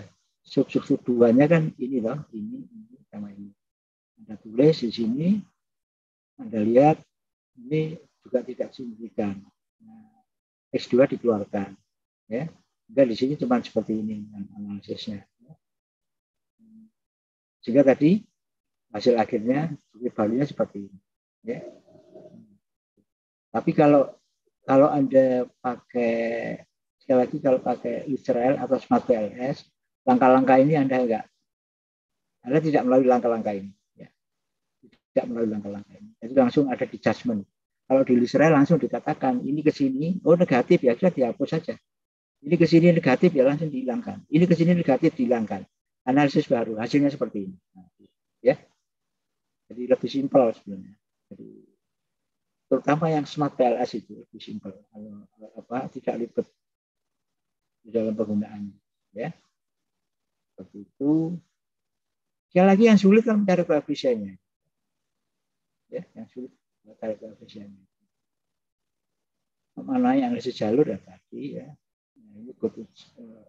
sub 2-nya kan ini loh, ini sama ini. Anda tulis di sini, Anda lihat ini juga tidak signifikan. Nah, X2 dikeluarkan, ya. Enggak di sini cuma seperti ini analisisnya. Sehingga tadi hasil akhirnya value-nya seperti ini, ya. Tapi kalau Anda pakai sekali lagi kalau pakai Israel atau Smart PLS, langkah-langkah ini Anda tidak melalui langkah-langkah ini. Tidak melalui langkah-langkah ini. Jadi langsung ada di judgment. Kalau di Israel langsung dikatakan ini ke sini, oh negatif ya sudah dihapus saja. Ini ke sini negatif ya langsung dihilangkan. Ini ke sini negatif dihilangkan. Analisis baru, hasilnya seperti ini. Ya. Jadi lebih simpel sebenarnya. Jadi terutama yang Smart PLS itu lebih simpel. Tidak ribet di dalam penggunaannya. Ya. Seperti itu. Sekali lagi yang sulit kan mencari koefisiennya. Ya, yang sulit mencari koefisiennya. Mana yang analisis jalur ya tadi ya. Ini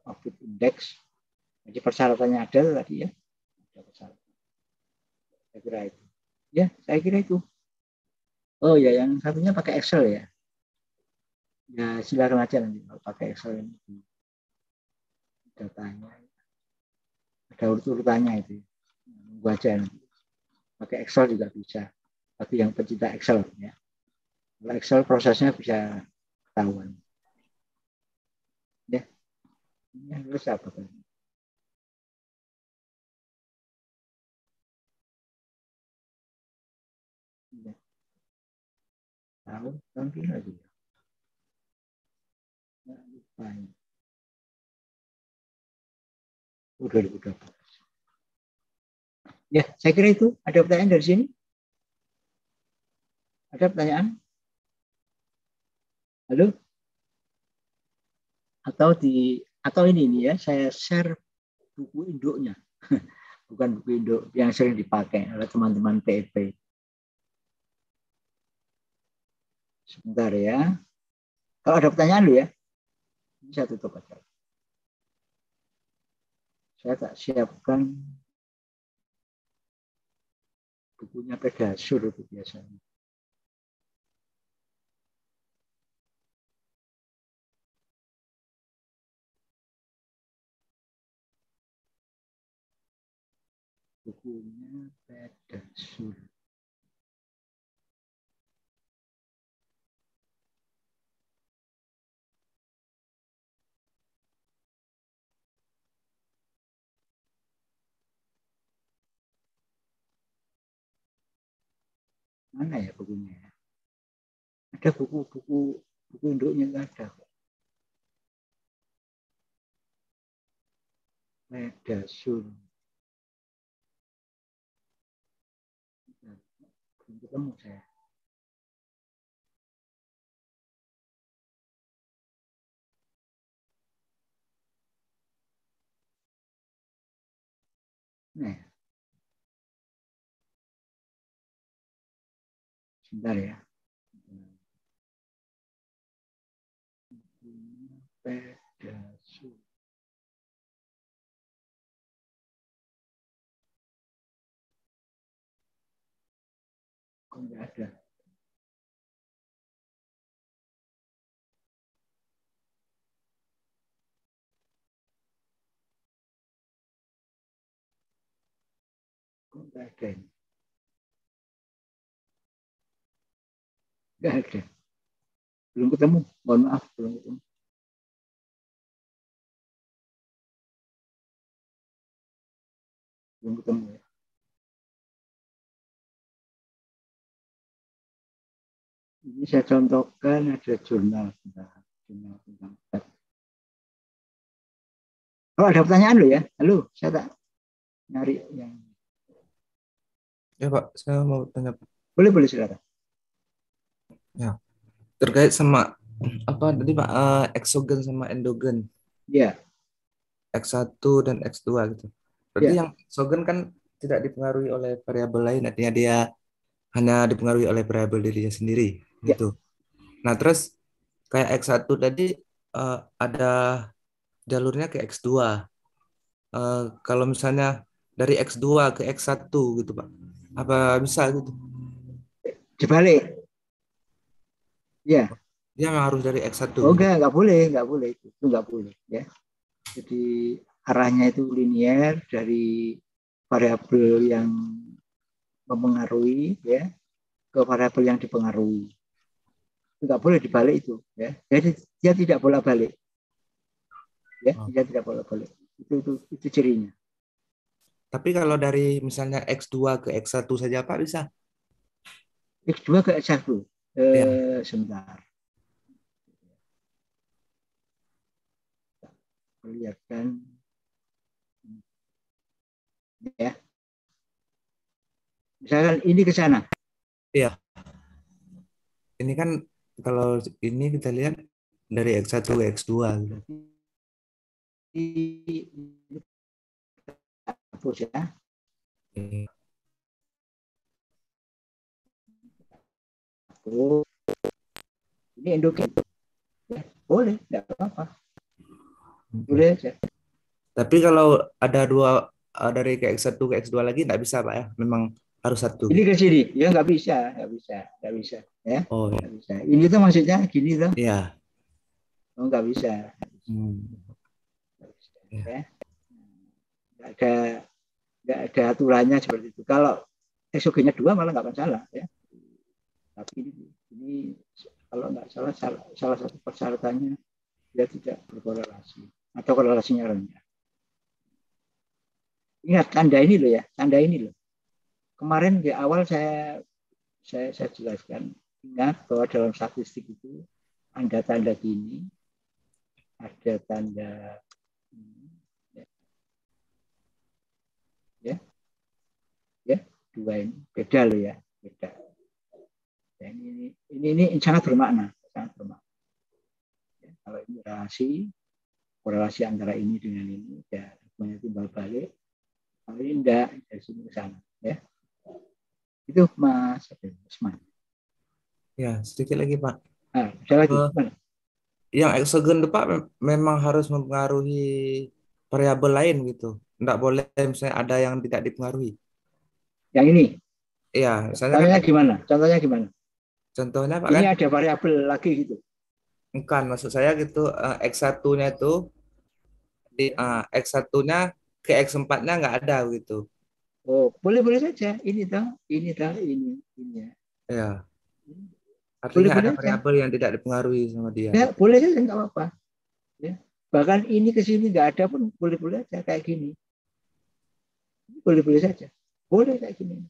output index. Jadi persyaratannya ada tadi ya. Ada persyaratan. Saya kira itu. Ya, saya kira itu. Oh ya, yang satunya pakai Excel ya. Ya, silakan aja nanti kalau pakai Excel ini. Datanya. Ada urut-urutannya itu. Baca nanti. Pakai Excel juga bisa. Bagi yang pecinta Excel ya. Kalau Excel prosesnya bisa ketahuan. Ya. Ini harus apa kan? Ya. Tahu tampil lagi. Nggak lupa. Udah 2012. Ya, saya kira itu. Ada pertanyaan dari sini? Ada pertanyaan? Halo? Atau ini ya, saya share buku induknya. Bukan buku induk yang sering dipakai oleh teman-teman PEP. Sebentar ya. Kalau ada pertanyaan lu ya, ini saya tutup aja. Saya tak siapkan bukunya Pedasur itu biasanya. Bukunya Pedasur. Mana ya bukunya? Ada buku induknya nggak ada. Pedasur. Belum ketemu saya. Nah, sebentar ya. Pedasur. Kok nggak ada? Kok nggak ada ini? Nggak ada. Belum ketemu. Mohon maaf, belum ketemu. Belum ketemu ya. Ini saya contohkan ada jurnal tentang pet. Oh, ada pertanyaan lo ya? Halo, saya tak nyari yang. Ya Pak, saya mau tanya Pak. Boleh silakan. Ya, terkait sama apa tadi Pak, eksogen sama endogen, Ya, X1 dan X2 gitu. Berarti ya. yang eksogen kan tidak dipengaruhi oleh variabel lain, artinya dia hanya dipengaruhi oleh variabel dirinya sendiri Ya, gitu. Nah, terus kayak X1 tadi ada jalurnya ke X2. Kalau misalnya dari X2 ke X1 gitu Pak, apa bisa gitu? dibalik. Ya. Dia memang harus dari X1 Oh, gitu. enggak boleh itu enggak boleh ya. Jadi arahnya itu linier dari variabel yang mempengaruhi ya ke variabel yang dipengaruhi. Enggak boleh dibalik itu ya. Jadi dia tidak bolak-balik ya, Oh. dia tidak bolak-balik. Itu cirinya. Tapi kalau dari misalnya X2 ke X1 saja Pak bisa? X2 ke X1. Ya. Sebentar. Perlihatkan ya. Misalkan ini ke sana. Iya. Ini kan kalau ini kita lihat dari X1 ke X2 gitu. Ini hapus ya. Iya. Oh, ini endogen. Ya, boleh, tidak apa-apa. Boleh aja. Tapi kalau ada dua dari ke X1 ke X2 lagi nggak bisa Pak ya? Memang harus satu Ini gitu. ke sini, ya nggak bisa ya, Oh nggak bisa. Ini tuh maksudnya gini tuh, iya. oh, nggak bisa, Iya. ya, nggak ada aturannya seperti itu. Kalau eksogennya dua malah nggak masalah, ya. Tapi ini kalau nggak salah satu persyaratannya dia tidak berkorelasi. atau korelasinya rendah. Ingat tanda ini loh ya, tanda ini loh. Kemarin di awal saya jelaskan, ingat bahwa dalam statistik itu ada tanda gini, ada tanda ini, ya, dua ini beda loh ya, beda. Dan ini sangat bermakna, sangat bermakna. Ya, kalau ini korelasi antara ini dengan ini, ya hubungannya timbal balik. Kalau ini enggak, dari sini ke sana, ya. Itu Mas Usman. Ya, sedikit lagi Pak. Nah, ada lagi Eh, gimana? yang eksogen itu Pak memang harus mempengaruhi variabel lain gitu. Nggak boleh misalnya ada yang tidak dipengaruhi. Yang ini, Iya, misalnya kan contohnya gimana? Contohnya gimana? contohnya Pak Ini kan ada variabel lagi gitu. bukan maksud saya gitu X1-nya itu di X1-nya ke X4-nya nggak ada gitu. Oh, boleh saja. Ini ya. Ya, Boleh artinya ada saja. variabel yang tidak dipengaruhi sama dia Ya, gitu. boleh saja nggak apa-apa. Ya. Bahkan ini ke sini nggak ada pun boleh saja kayak gini. Boleh saja. Boleh kayak gini.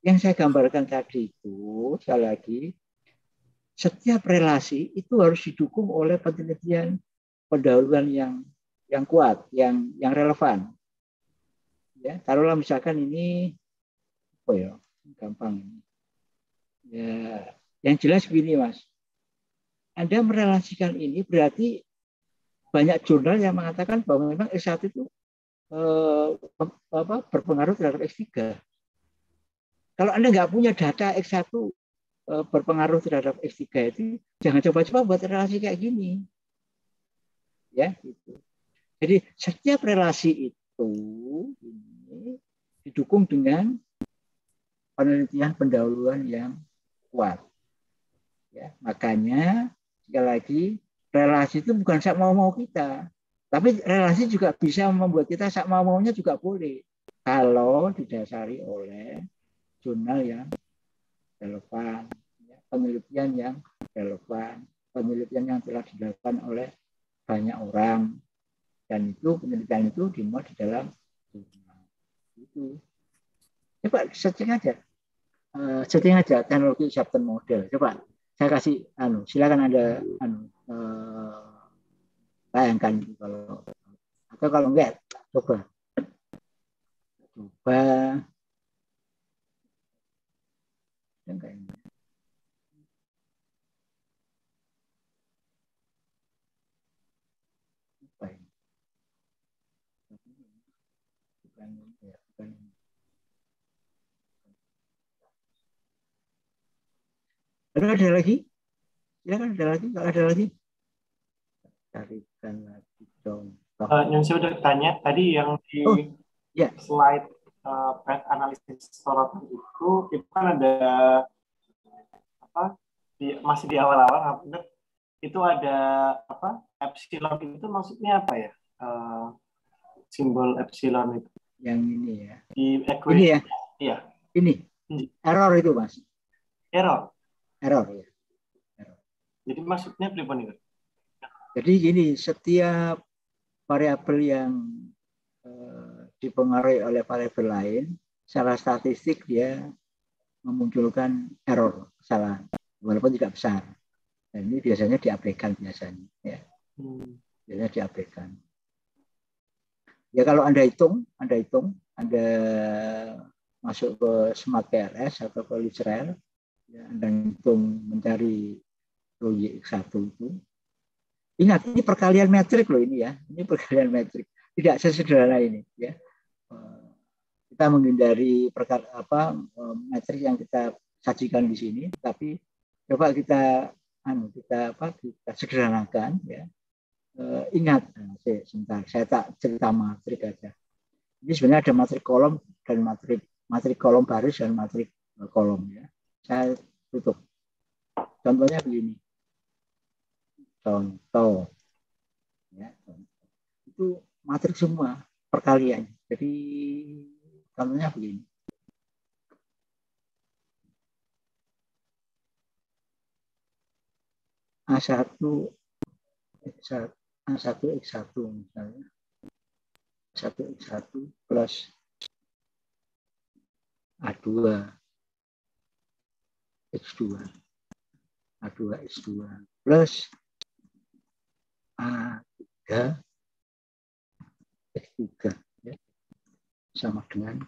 Yang saya gambarkan tadi itu sekali lagi setiap relasi itu harus didukung oleh penelitian pendahuluan yang kuat, yang relevan. Ya, taruhlah misalkan ini, oh ya, gampang. Ya, yang jelas begini Mas, Anda merelasikan ini berarti banyak jurnal yang mengatakan bahwa memang S1 itu berpengaruh terhadap X3. Kalau Anda nggak punya data X1 berpengaruh terhadap X3 itu, jangan coba-coba buat relasi kayak gini. Ya, gitu. Jadi setiap relasi itu ini didukung dengan penelitian pendahuluan yang kuat. Ya, makanya sekali lagi relasi itu bukan sak mau kita, tapi relasi juga bisa membuat kita sak maunya juga boleh kalau didasari oleh jurnal yang relevan, ya, penelitian yang relevan, penelitian yang telah dilakukan oleh banyak orang, dan itu penelitian itu dimuat di dalam jurnal. Itu coba setting aja teknologi Shapton model. Coba saya kasih silakan Anda bayangkan gitu kalau, atau kalau enggak coba yang kayak ini. Apa ini? Bukan. Ada lagi? Silakan ada lagi. Kalau ada lagi, carikan lagi dong. Yang saya udah tanya tadi yang di slide analisis sorotan itu kan ada apa masih di awal-awal itu ada apa epsilon itu maksudnya apa ya simbol epsilon itu yang ini ya di ini ya iya ini error itu Mas error ya jadi maksudnya berapa nih? Jadi gini, setiap variabel yang dipengaruhi oleh variabel lain, secara statistik dia memunculkan error, kesalahan, walaupun tidak besar. Dan ini biasanya diabaikan biasanya, ya. Biasanya diabaikan. Ya kalau Anda Anda masuk ke Smart PRS atau ke Lizrael, ya, Anda hitung mencari X1 itu. Ingat, ini perkalian metrik loh ini ya. Ini perkalian metrik. Tidak sesederhana ini ya. Kita menghindari metrik yang kita sajikan di sini, tapi coba kita sederhanakan ya. Ingat, sebentar, saya tak cerita matrik aja. Ini sebenarnya ada matrik kolom dan matrik kolom baris dan matrik kolom ya. Saya tutup. Contohnya begini. Contoh ya, itu matrik semua perkalian. Jadi contohnya begini. A1 A1X1 misalnya. A1X1 plus A2X2. A2X2 plus A3X3 ya. Sama dengan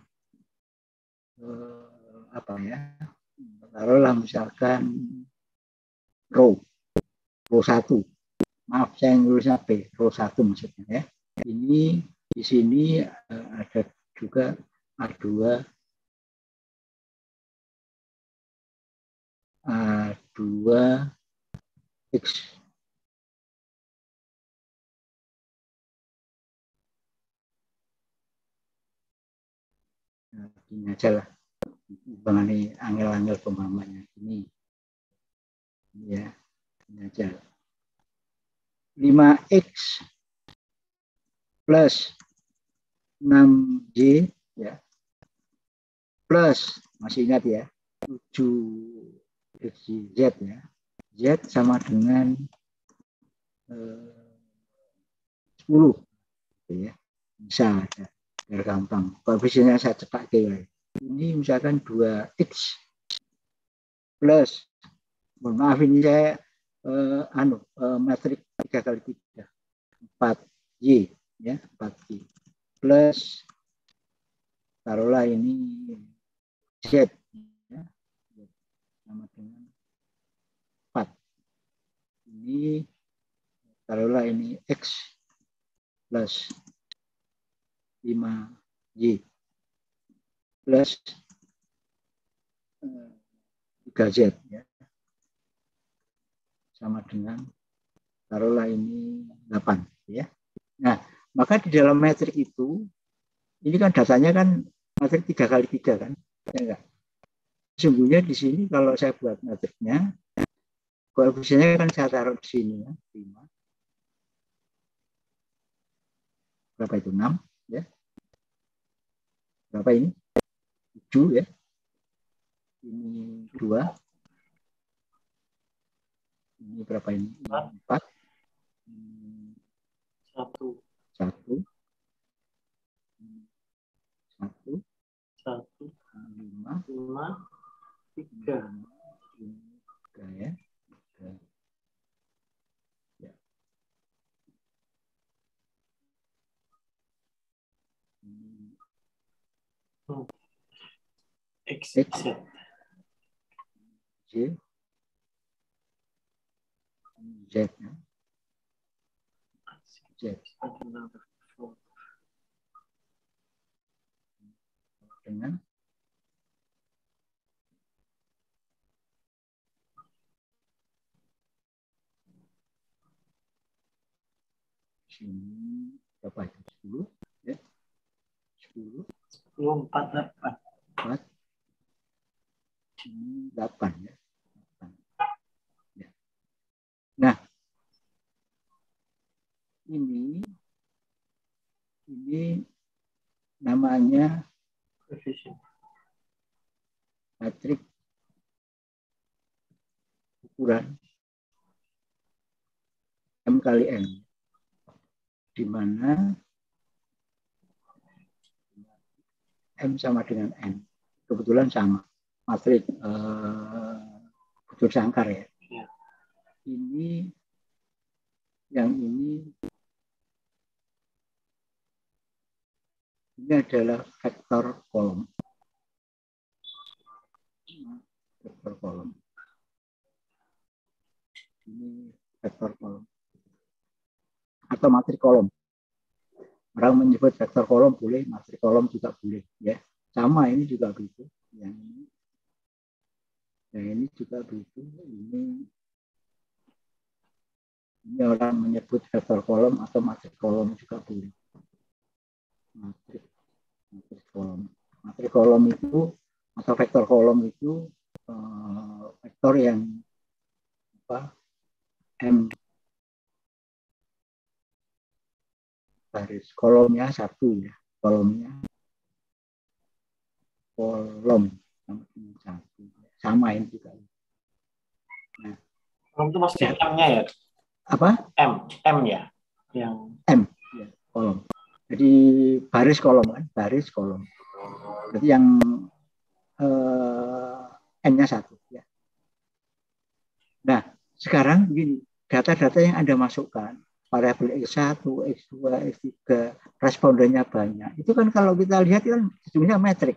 apa ya? Taruhlah misalkan row 1. Maaf, saya nulisnya B, row 1 maksudnya ya. Ini di sini ada juga A2X ini aja lah mengenai angel-angel pemahamannya ini ya, ini aja 5X plus 6Y ya plus masih ingat ya 7XZ ya, Z sama dengan 10 ya. Bisa ya, biar gampang. Koefisiennya saya cetak ke. Ini misalkan 2X plus, mohon maaf ini saya matrik 3 kali 3 4Y ya, 4Y plus taruhlah ini Z ya, sama dengan 4. Ini taruhlah ini X plus 5Y plus 3Z ya. Sama dengan taruhlah ini 8 ya. Nah, maka di dalam metrik itu ini kan datanya kan metrik 3 kali 3 kan. Ya enggak? Sesungguhnya di sini kalau saya buat metriknya koefisiennya kan saya taruh di sini ya, 5. Berapa itu? 6 ya. Berapa ini? 7 ya. Ini 2. Ini berapa ini? 4. 1. 1. 1. 1. 5. 5. 3. 3 ya. X, X, Z. Z, Z, ya. Z dengan sini berapa itu? 10 ya. 10 4, 8. 4 ini 8 ya. 8. Ya. Nah, ini namanya matrik ukuran M kali N, di mana M sama dengan N. Kebetulan sama. Matrik butir sangkar ya. Ya. Ini yang ini adalah vektor kolom. Vektor kolom. Ini vektor kolom. Atau matrik kolom. Orang menyebut vektor kolom boleh, matrik kolom juga boleh. Ya, sama ini juga begitu. Yang ini juga begitu. Ini orang menyebut vektor kolom atau matrik kolom juga boleh. Matrik kolom. Matrik kolom itu atau vektor kolom itu vektor yang M garis kolomnya 1 ya, kolom sama ini juga. Nah, kolom itu maksudnya M-nya ya? Apa? M ya. Yang M, ya, kolom. Jadi baris kolom kan, baris kolom. Jadi yang N-nya 1. Ya. Nah, sekarang begini, data-data yang Anda masukkan, variabel X1, X2, X3, respondennya banyak. Itu kan kalau kita lihat kan sejujurnya metrik.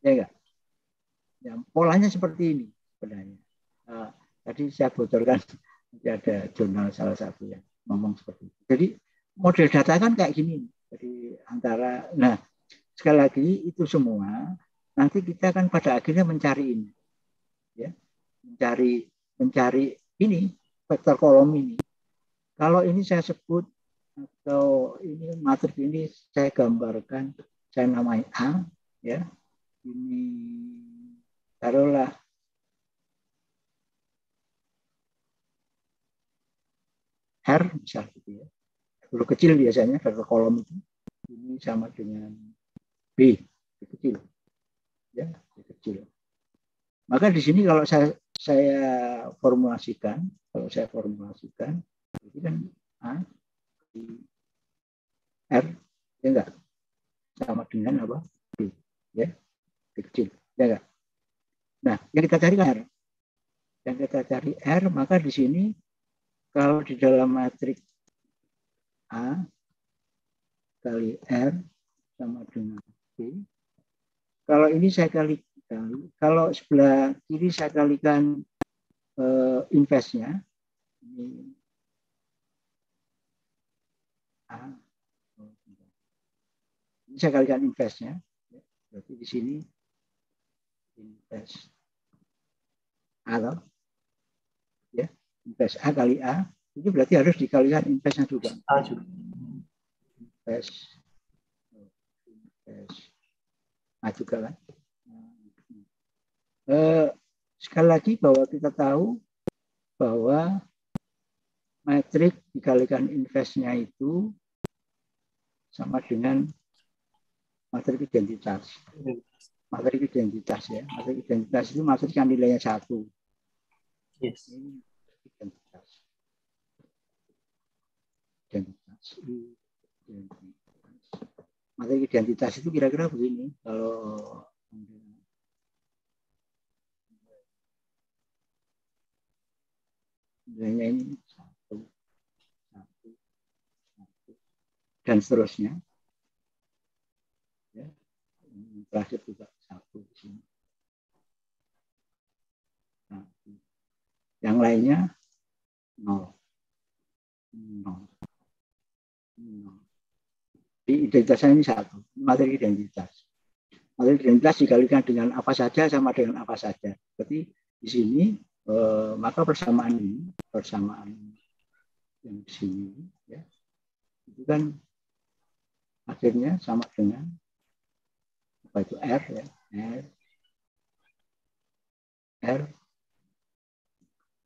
Ya enggak? Ya, polanya seperti ini sebenarnya. Tadi saya bocorkan, ada jurnal salah satu yang ngomong seperti itu. Jadi model data kan kayak gini. Jadi antara, nah sekali lagi itu semua nanti kita kan pada akhirnya mencari ini, ya, mencari ini vektor kolom ini. Kalau ini saya sebut atau ini matrik ini saya gambarkan, saya namai A, ya, ini taruhlah R misal gitu ya. Huruf kecil biasanya vektor kolom itu ini sama dengan B kecil, ya, B kecil. Maka di sini kalau saya formulasikan, itu kan A R, ya enggak, sama dengan apa, B, ya, B kecil, ya enggak. Nah, yang kita cari R, maka di sini kalau di dalam matrik A kali R sama dengan B, kalau ini saya kali, kalau sebelah kiri saya kalikan inverse-nya, ini A, ini saya kalikan inverse-nya, berarti di sini inverse A, ya, inverse A kali A, itu berarti harus dikalikan inverse-nya juga. Inverse A juga kan. Sekali lagi bahwa kita tahu bahwa metrik dikalikan inverse-nya itu sama dengan matrik identitas. Matrik identitas ya. Matrik identitas itu matrik yang nilainya 1. Yes. Identitas. Materi identitas itu kira-kira begini. Kalau nilainya ini 1, dan seterusnya. Ya. Terakhir juga 1 di sini. Yang lainnya 0. Identitasnya ini 1, materi identitas. Materi identitas dikalikan dengan apa saja sama dengan apa saja. Berarti di sini maka persamaan yang di sini, ya, itu kan akhirnya sama dengan apa itu R, ya, R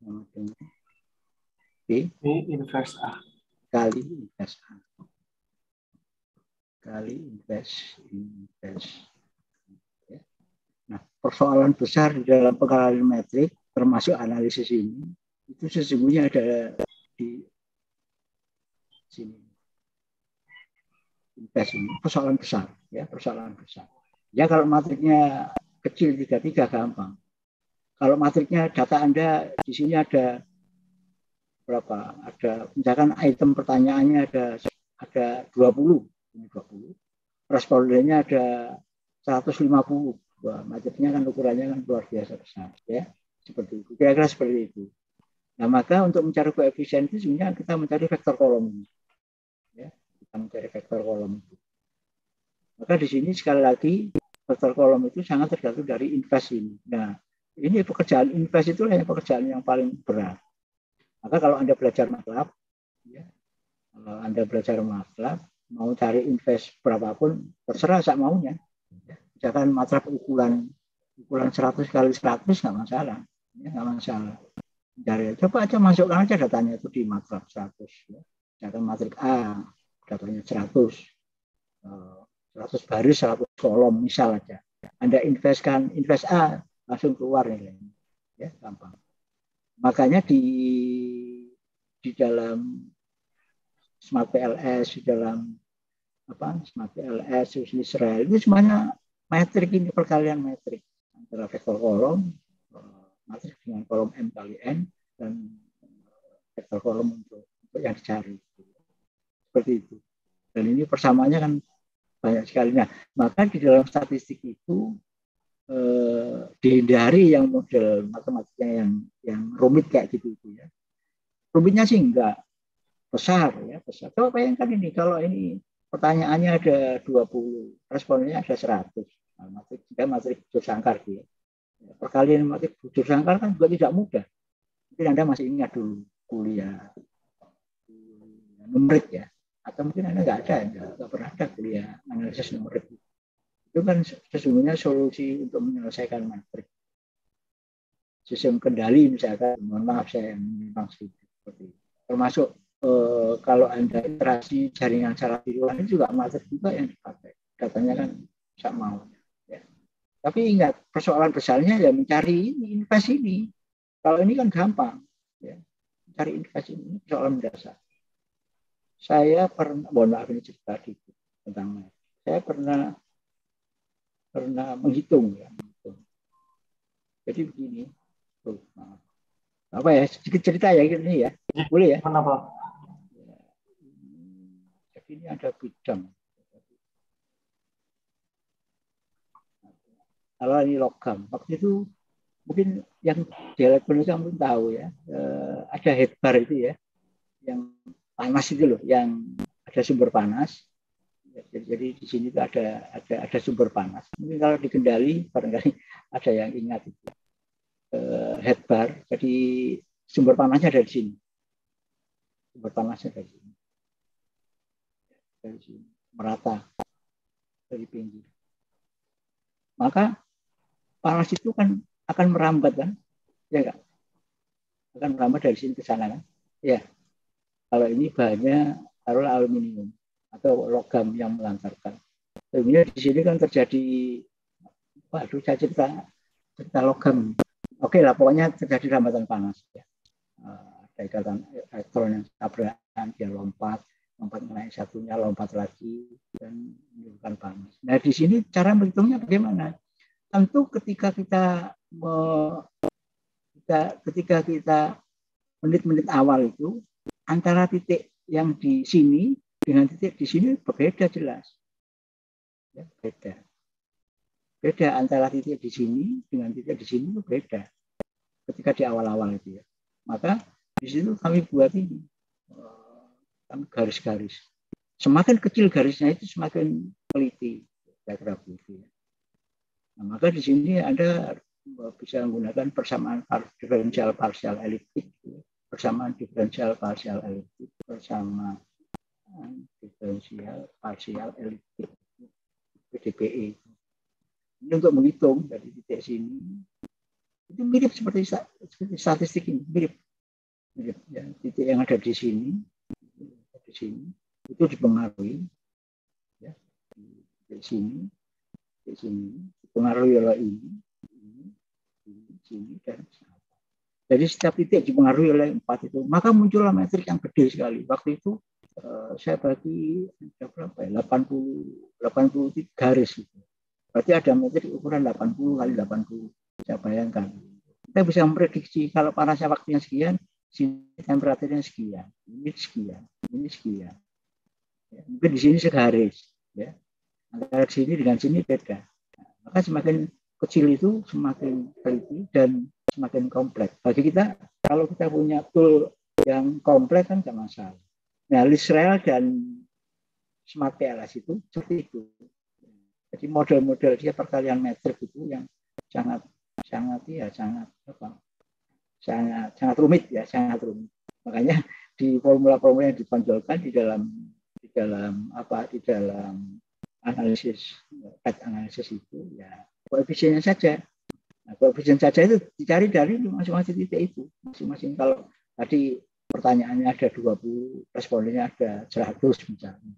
sama dengan B inverse A kali inverse A. Kali inverse. Ya. Nah, persoalan besar di dalam pengalihan metrik, termasuk analisis ini, itu sesungguhnya ada di sini. Inverse ini persoalan besar, ya, persoalan besar. Ya, kalau matriknya kecil 33 gampang. Kalau matriknya data Anda di sini ada berapa? Ada misalkan item pertanyaannya ada 20. Ini 20. Respondennya ada 150. Wah, matriknya kan ukurannya kan luar biasa besar, ya. Seperti itu. Kira-kira seperti itu. Nah, maka untuk mencari koefisien itu sebenarnya kita mencari vektor kolom. Ya, kita mencari vektor kolom itu. Maka di sini sekali lagi vektor kolom itu sangat tergantung dari inverse ini. Nah, ini pekerjaan inverse itu hanya pekerjaan yang paling berat. Maka kalau Anda belajar MATLAB, ya, kalau Anda belajar MATLAB, mau cari inverse berapapun, terserah sak maunya. Misalkan MATLAB ukuran 100 kali 100 nggak masalah. Ya, nggak masalah. Dari, coba aja masukkan aja datanya itu di MATLAB 100. Ya. Misalkan matrik A, datanya 100 baris, 100 kolom, misal aja. Anda inverse A, langsung keluar nilainya. Ya, gampang. Makanya di dalam smart PLS di dalam smart PLS Israel itu semuanya metrik, ini perkalian metrik antara vektor kolom matrik dengan kolom M kali N dan vektor kolom untuk yang dicari. Seperti itu. Dan ini persamaannya kan banyak sekali. Nah, maka di dalam statistik itu dihindari yang model matematiknya yang rumit kayak gitu itu ya. Rumitnya sih enggak besar ya, besar. Coba bayangkan ini, kalau ini pertanyaannya ada 20, responnya ada 100. Nah, matrik bujur sangkar dia. Perkalian matrik bujur sangkar kan juga tidak mudah. Mungkin Anda masih ingat dulu kuliah numerik ya, atau mungkin Anda nggak pernah ada kuliah analisis numerik. Itu kan sesungguhnya solusi untuk menyelesaikan matrik. Sistem kendali misalkan, mohon maaf saya memang seperti itu. Termasuk kalau Anda iterasi jaringan salah tiruan itu juga matrik juga yang dipakai. Datanya kan bisa mau. Ya. Tapi ingat, persoalan besarnya ya mencari invasi ini. Kalau ini kan gampang. Ya. Mencari invasi ini persoalan mendasar. Saya pernah, mohon maaf ini cerita dikit tentang matrik. Saya pernah menghitung ya. Jadi begini. Apa ya, sedikit cerita ya ini ya. Boleh ya? Kenapa? Jadi ini ada bidang. Kalau ini logam, waktu itu mungkin yang di elektronika mungkin tahu ya, ada headbar itu ya, yang panas itu loh, yang ada sumber panas. Jadi di sini itu ada sumber panas. Mungkin kalau dikendali barangkali ada yang ingat itu. Headbar, jadi sumber panasnya dari sini. Sumber panasnya dari sini. Dari sini, merata dari pinggir. Maka panas itu kan akan merambat kan? Ya enggak? Akan merambat dari sini ke sana kan? Ya. Kalau ini bahannya taruhlah aluminium atau logam yang melantarkan. Kemudian di sini kan terjadi, waduh saya cerita logam. Oke lah, pokoknya terjadi rambatan panas. Ya. Ada ikatan elektron yang tabrakan, dia lompat naik satunya, lompat lagi, dan menimbulkan panas. Nah, di sini cara menghitungnya bagaimana? Tentu ketika kita menit-menit awal itu, antara titik yang di sini dengan titik di sini berbeda jelas. Ya, beda antara titik di sini dengan titik di sini itu beda ketika di awal-awal itu ya. Maka di situ kami buat ini garis-garis. Semakin kecil garisnya itu semakin teliti, kira-kira begitu ya. Nah, maka di sini Anda bisa menggunakan persamaan diferensial parsial eliptik, persamaan diferensial parsial eliptik, persamaan diferensial parsial eliptik, PDPE. Ini untuk menghitung dari titik sini, itu mirip seperti statistik ini, mirip ya. Titik yang ada di sini itu dipengaruhi ya, di sini dipengaruhi oleh ini, sini dan sana. Jadi setiap titik dipengaruhi oleh 4 itu, maka muncullah metrik yang gede sekali. Waktu itu saya bagi berapa ya? 80 garis itu. Berarti ada metrik ukuran 80 kali 80. Saya bayangkan. Kita bisa memprediksi kalau panasnya waktunya sekian, sini temperaturnya sekian, ini sekian, ini sekian. Ya, mungkin di sini segaris. Ya. Antara sini dengan sini beda. Nah, maka semakin kecil itu semakin teliti dan semakin kompleks. Bagi kita, kalau kita punya tool yang kompleks kan tidak masalah. Nah, Israel dan Smart PLS itu seperti itu. Jadi model-model dia perkalian metrik itu yang sangat rumit ya, sangat rumit. Makanya di formula-formula yang ditonjolkan di dalam analisis itu ya koefisiennya saja. Nah, koefisien saja itu dicari dari masing-masing titik itu. Masing-masing, kalau tadi pertanyaannya ada 20, respondennya ada 100 misalnya.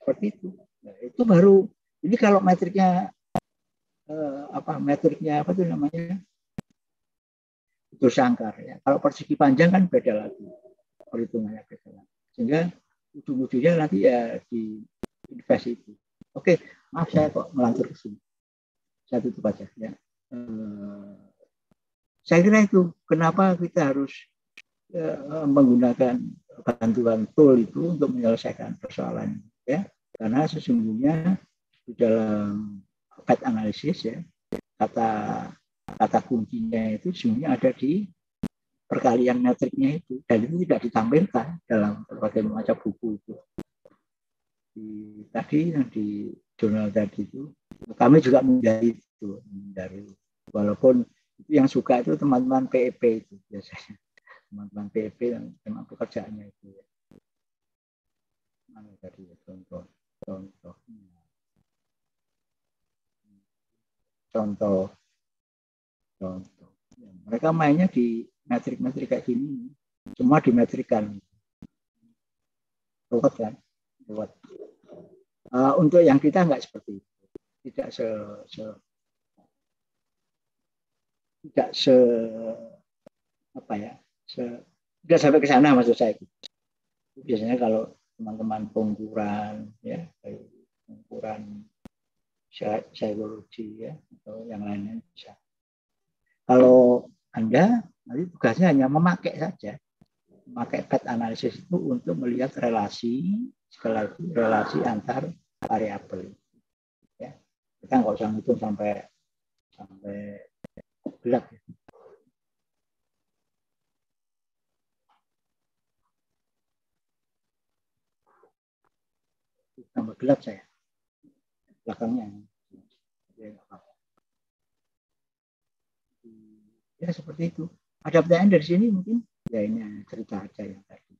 Seperti itu. Nah, itu baru, ini kalau metriknya itu namanya bujur sangkar ya. Kalau persegi panjang kan beda lagi, perhitungannya beda lagi. Sehingga ujung-ujungnya nanti ya di invest itu. Oke, maaf saya kok melantur ke sini. Saya tutup aja ya. Saya kira itu kenapa kita harus menggunakan bantuan tool itu untuk menyelesaikan persoalan ya. Karena sesungguhnya di dalam path analysis ya, kata kuncinya itu sesungguhnya ada di perkalian metriknya itu, dan itu tidak ditampilkan dalam berbagai macam buku itu. Tadi yang di jurnal tadi itu kami juga menghindari itu, walaupun itu yang suka itu teman-teman PEP itu biasanya, teman-teman PEP yang memang pekerjaannya itu ya. Mana tadi ya, contoh ya, mereka mainnya di metrik-metrik kayak gini, semua dimetrikan, ruwet kan, ruwet. Untuk yang kita nggak seperti itu, tidak tidak sampai ke sana maksud saya. Biasanya kalau teman-teman pengukuran ya, pengukuran psikologi ya atau yang lainnya bisa. Kalau Anda nanti tugasnya hanya memakai saja, memakai path analysis itu untuk melihat relasi, sekali lagi relasi antar variabel. Ya, kita nggak usah ngitung sampai gelap. Ya. Tambah gelap saya belakangnya. Ya seperti itu. Ada pertanyaan dari sini mungkin? Ya ini cerita aja yang tadi.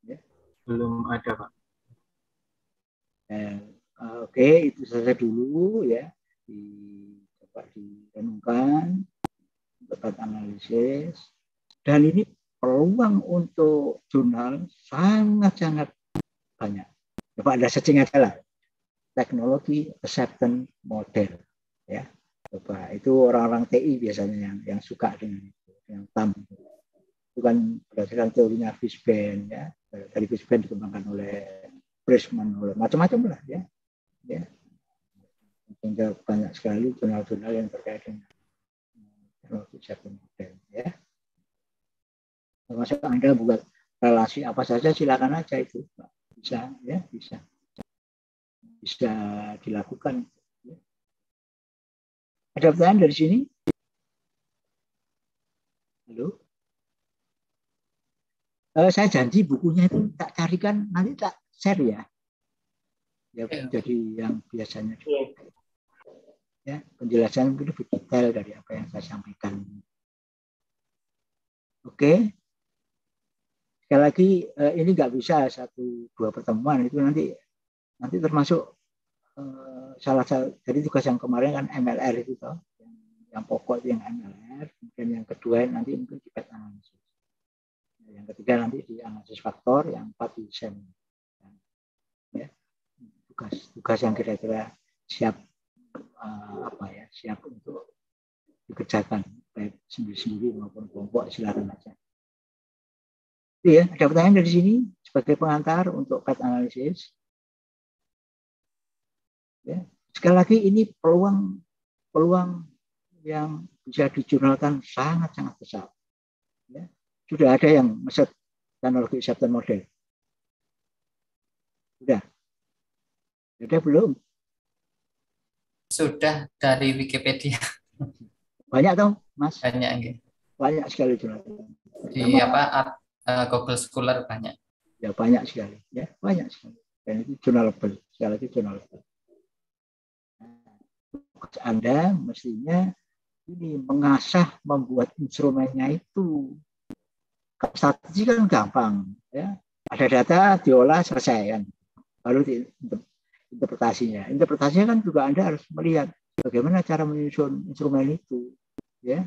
Ya. Belum ada Pak. Oke, itu saja dulu ya. Coba direnungkan untuk analisis. Dan ini peluang untuk jurnal sangat-sangat banyak. Coba Anda searching aja lah. Teknologi acceptance model. Ya. Coba itu orang-orang TI biasanya yang suka dengan itu, yang tamu. Itu kan berdasarkan teorinya Fishbane ya. Dari Fishbane dikembangkan oleh Brisman, oleh macam-macam lah ya. Ya. Sehingga banyak sekali jurnal-jurnal yang terkait dengan teknologi acceptance model ya. Termasuk Anda buat relasi apa saja silakan aja itu. Bisa ya, bisa dilakukan. Ada pertanyaan dari sini? Halo? Saya janji bukunya itu tak carikan, nanti tak share ya. Ya jadi yang biasanya. Ya, penjelasan itu lebih detail dari apa yang saya sampaikan. Oke. Sekali lagi ini nggak bisa 1-2 pertemuan, itu nanti termasuk salah satu. Jadi tugas yang kemarin kan MLR itu toh. Yang pokok itu yang MLR, kemudian yang kedua nanti mungkin di path analysis. Yang ketiga nanti di analisis faktor, yang 4 di SEM. Ya. Tugas yang kira-kira siap siap untuk dikerjakan baik sendiri-sendiri maupun kelompok, silakan aja. Ya, ada pertanyaan dari sini sebagai pengantar untuk path analysis. Ya. Sekali lagi ini peluang yang bisa dijurnalkan sangat-sangat besar. Ya. Sudah ada yang meset teknologi acceptance model. Sudah belum? Sudah dari Wikipedia. Banyak toh, Mas? Banyak enggak? Banyak sekali jurnal. Di Google Scholar banyak. Ya banyak sekali, ya banyak sekali. Dan itu journalable, sekali lagi journalable. Anda mestinya ini mengasah membuat instrumennya itu. Statistik kan gampang, ya. Ada data diolah selesai kan. Lalu interpretasinya kan juga Anda harus melihat bagaimana cara menyusun instrumen itu, ya.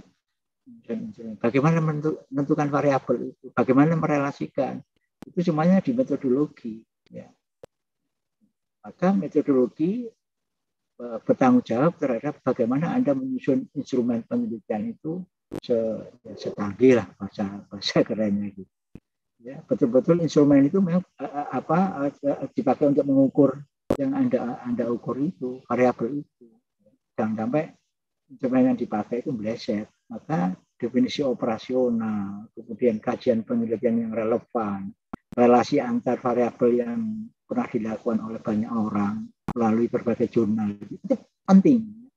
Bagaimana menentukan variabel itu, bagaimana merelasikan, itu semuanya di metodologi. Ya. Maka metodologi bertanggung jawab terhadap bagaimana Anda menyusun instrumen penelitian itu setanggih lah bahasa kerennya gitu. Ya, betul-betul instrumen itu memang dipakai untuk mengukur yang Anda ukur itu, variabel itu. Jangan sampai instrumen yang dipakai itu meleset. Maka definisi operasional, kemudian kajian penelitian yang relevan, relasi antar variabel yang pernah dilakukan oleh banyak orang melalui berbagai jurnal, itu penting,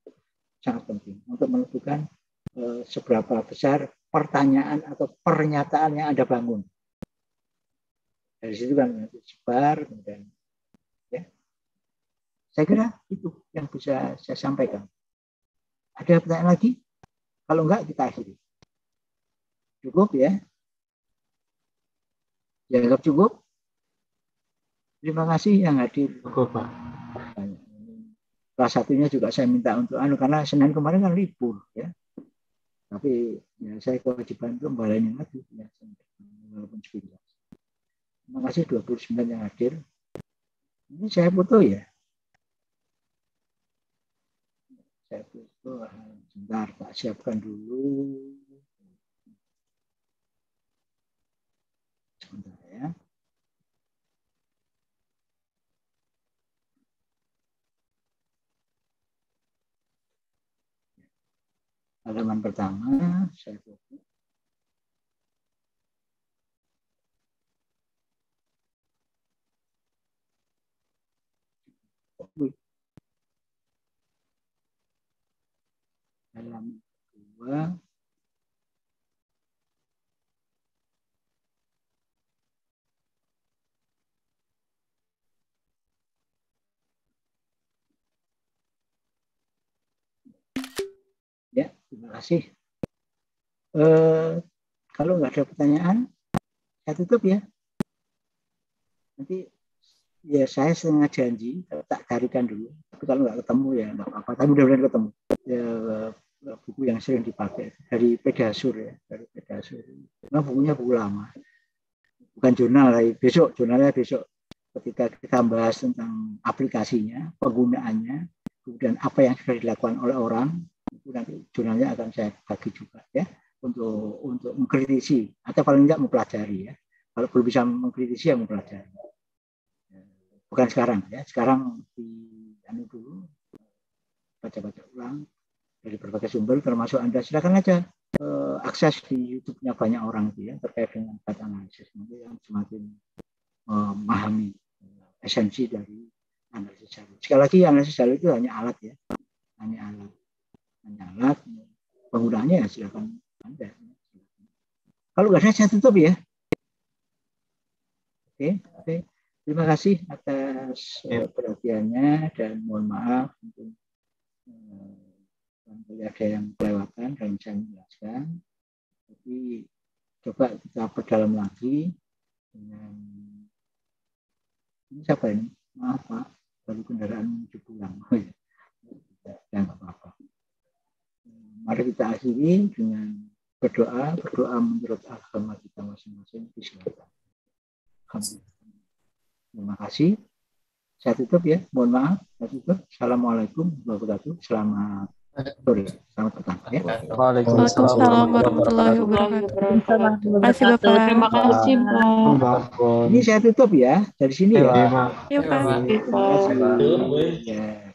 sangat penting untuk menentukan seberapa besar pertanyaan atau pernyataan yang Anda bangun. Dari situ kan sebar, kemudian ya. Saya kira itu yang bisa saya sampaikan. Ada pertanyaan lagi? Kalau enggak, kita akhiri. Cukup ya? Dianggap cukup? Terima kasih yang hadir. Cukup, Pak. Salah satunya juga saya minta untuk karena Senin kemarin kan libur ya. Tapi ya saya kewajiban untuk membalani lagi ya, walaupun 19. Terima kasih 29 yang hadir. Ini saya foto ya. Saya foto. Sebentar, tak siapkan dulu. Sebentar ya. Halaman pertama, saya foto. Halaman kedua. Ya, terima kasih. Kalau nggak ada pertanyaan, saya tutup ya. Nanti ya saya setengah janji tak carikan dulu. Tapi kalau nggak ketemu ya nggak apa-apa. Tapi mudah-mudahan ketemu. Ya, buku yang sering dipakai dari Pedasur ya, dari Pedasur. Nah, bukunya buku lama, bukan jurnal. Besok jurnalnya besok. Ketika kita bahas tentang aplikasinya, penggunaannya, kemudian apa yang sudah dilakukan oleh orang, itu nanti jurnalnya akan saya bagi juga ya untuk mengkritisi atau paling tidak mempelajari ya. Kalau belum bisa mengkritisi ya mempelajari. Bukan sekarang ya. Sekarang dulu baca-baca ulang dari berbagai sumber termasuk Anda silakan aja akses di YouTube-nya banyak orang itu ya terkait dengan data analisis nanti yang semakin memahami esensi dari analisis jalur. Sekali lagi analisis jalur itu hanya alat ya, hanya alat. Penggunaannya ya silakan Anda. Kalau nggak ada saya tutup ya. Oke. Terima kasih atas perhatiannya dan mohon maaf untuk ada yang kelewatan dan saya menjelaskan. Tapi coba kita perdalam lagi dengan ini siapa ini? Maaf Pak, baru kendaraan menuju pulang. Ya nggak apa-apa. Mari kita akhiri dengan berdoa menurut agama kita masing-masing. Terima kasih. Saya tutup ya. Mohon maaf. Saya tutup. Assalamualaikum warahmatullahi wabarakatuh. Selamat sore. Selamat petang. Ya. Waalaikumsalam warahmatullahi wabarakatuh. Terima kasih Bapak. Terima kasih Pak. Ini saya tutup ya. Dari sini ya. Iya Pak. Terima kasih. Ya.